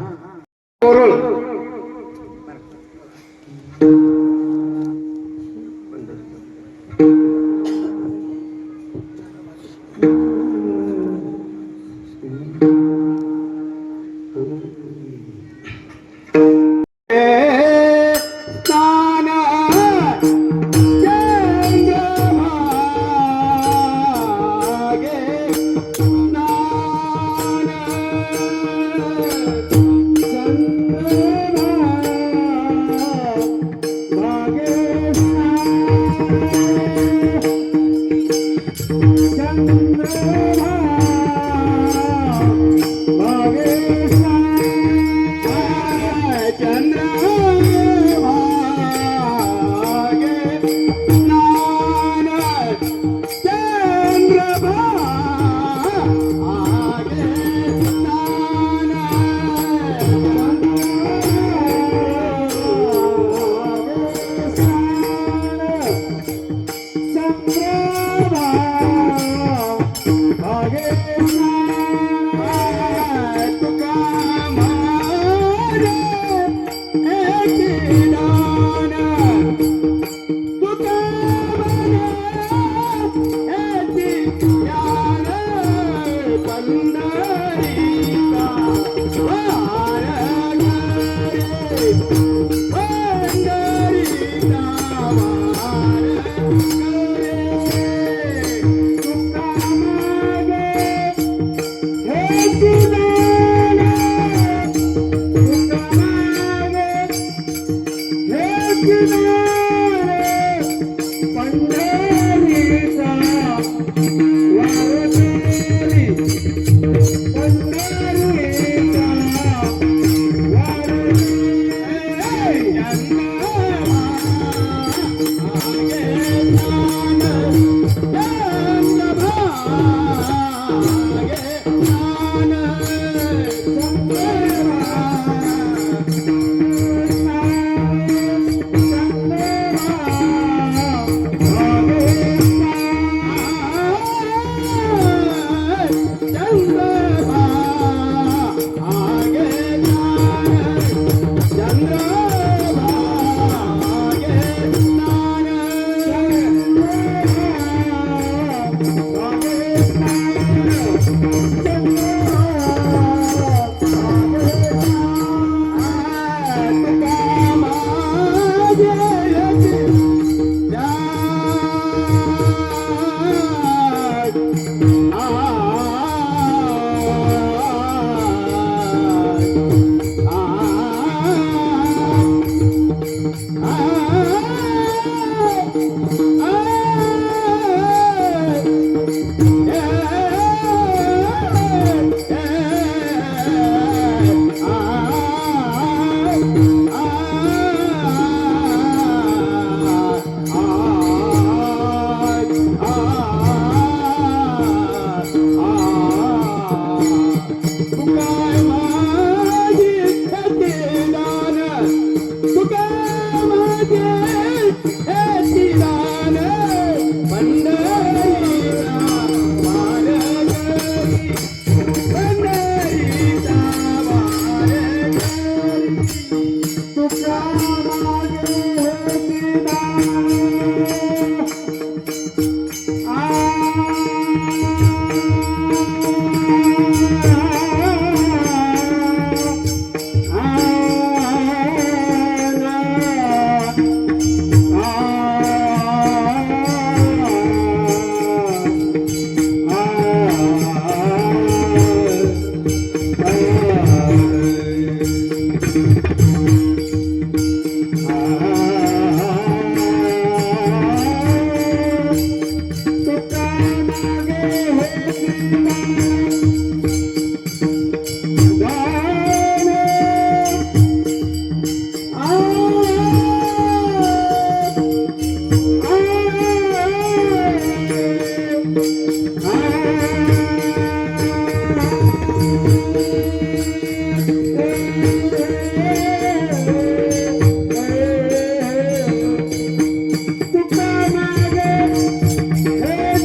तुका माझे हेची दान पंढरीचा वारकरी पंढरीचा वारकरी तुका माझे हेची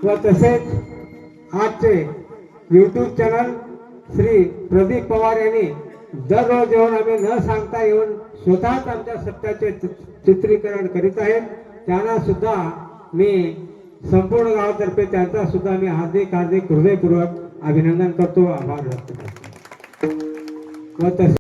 व तसेच आजचे यूट्यूब चॅनल श्री प्रदीप पवार यांनी दररोज येऊन आम्ही न सांगता येऊन स्वतःच आमच्या सत्याचे चित्रीकरण करीत आहेत. त्यांना सुद्धा मी संपूर्ण गावातर्फे त्यांचा सुद्धा मी हार्दिक हृदयपूर्वक अभिनंदन करतो, आभार व्यक्त करतो. व तसे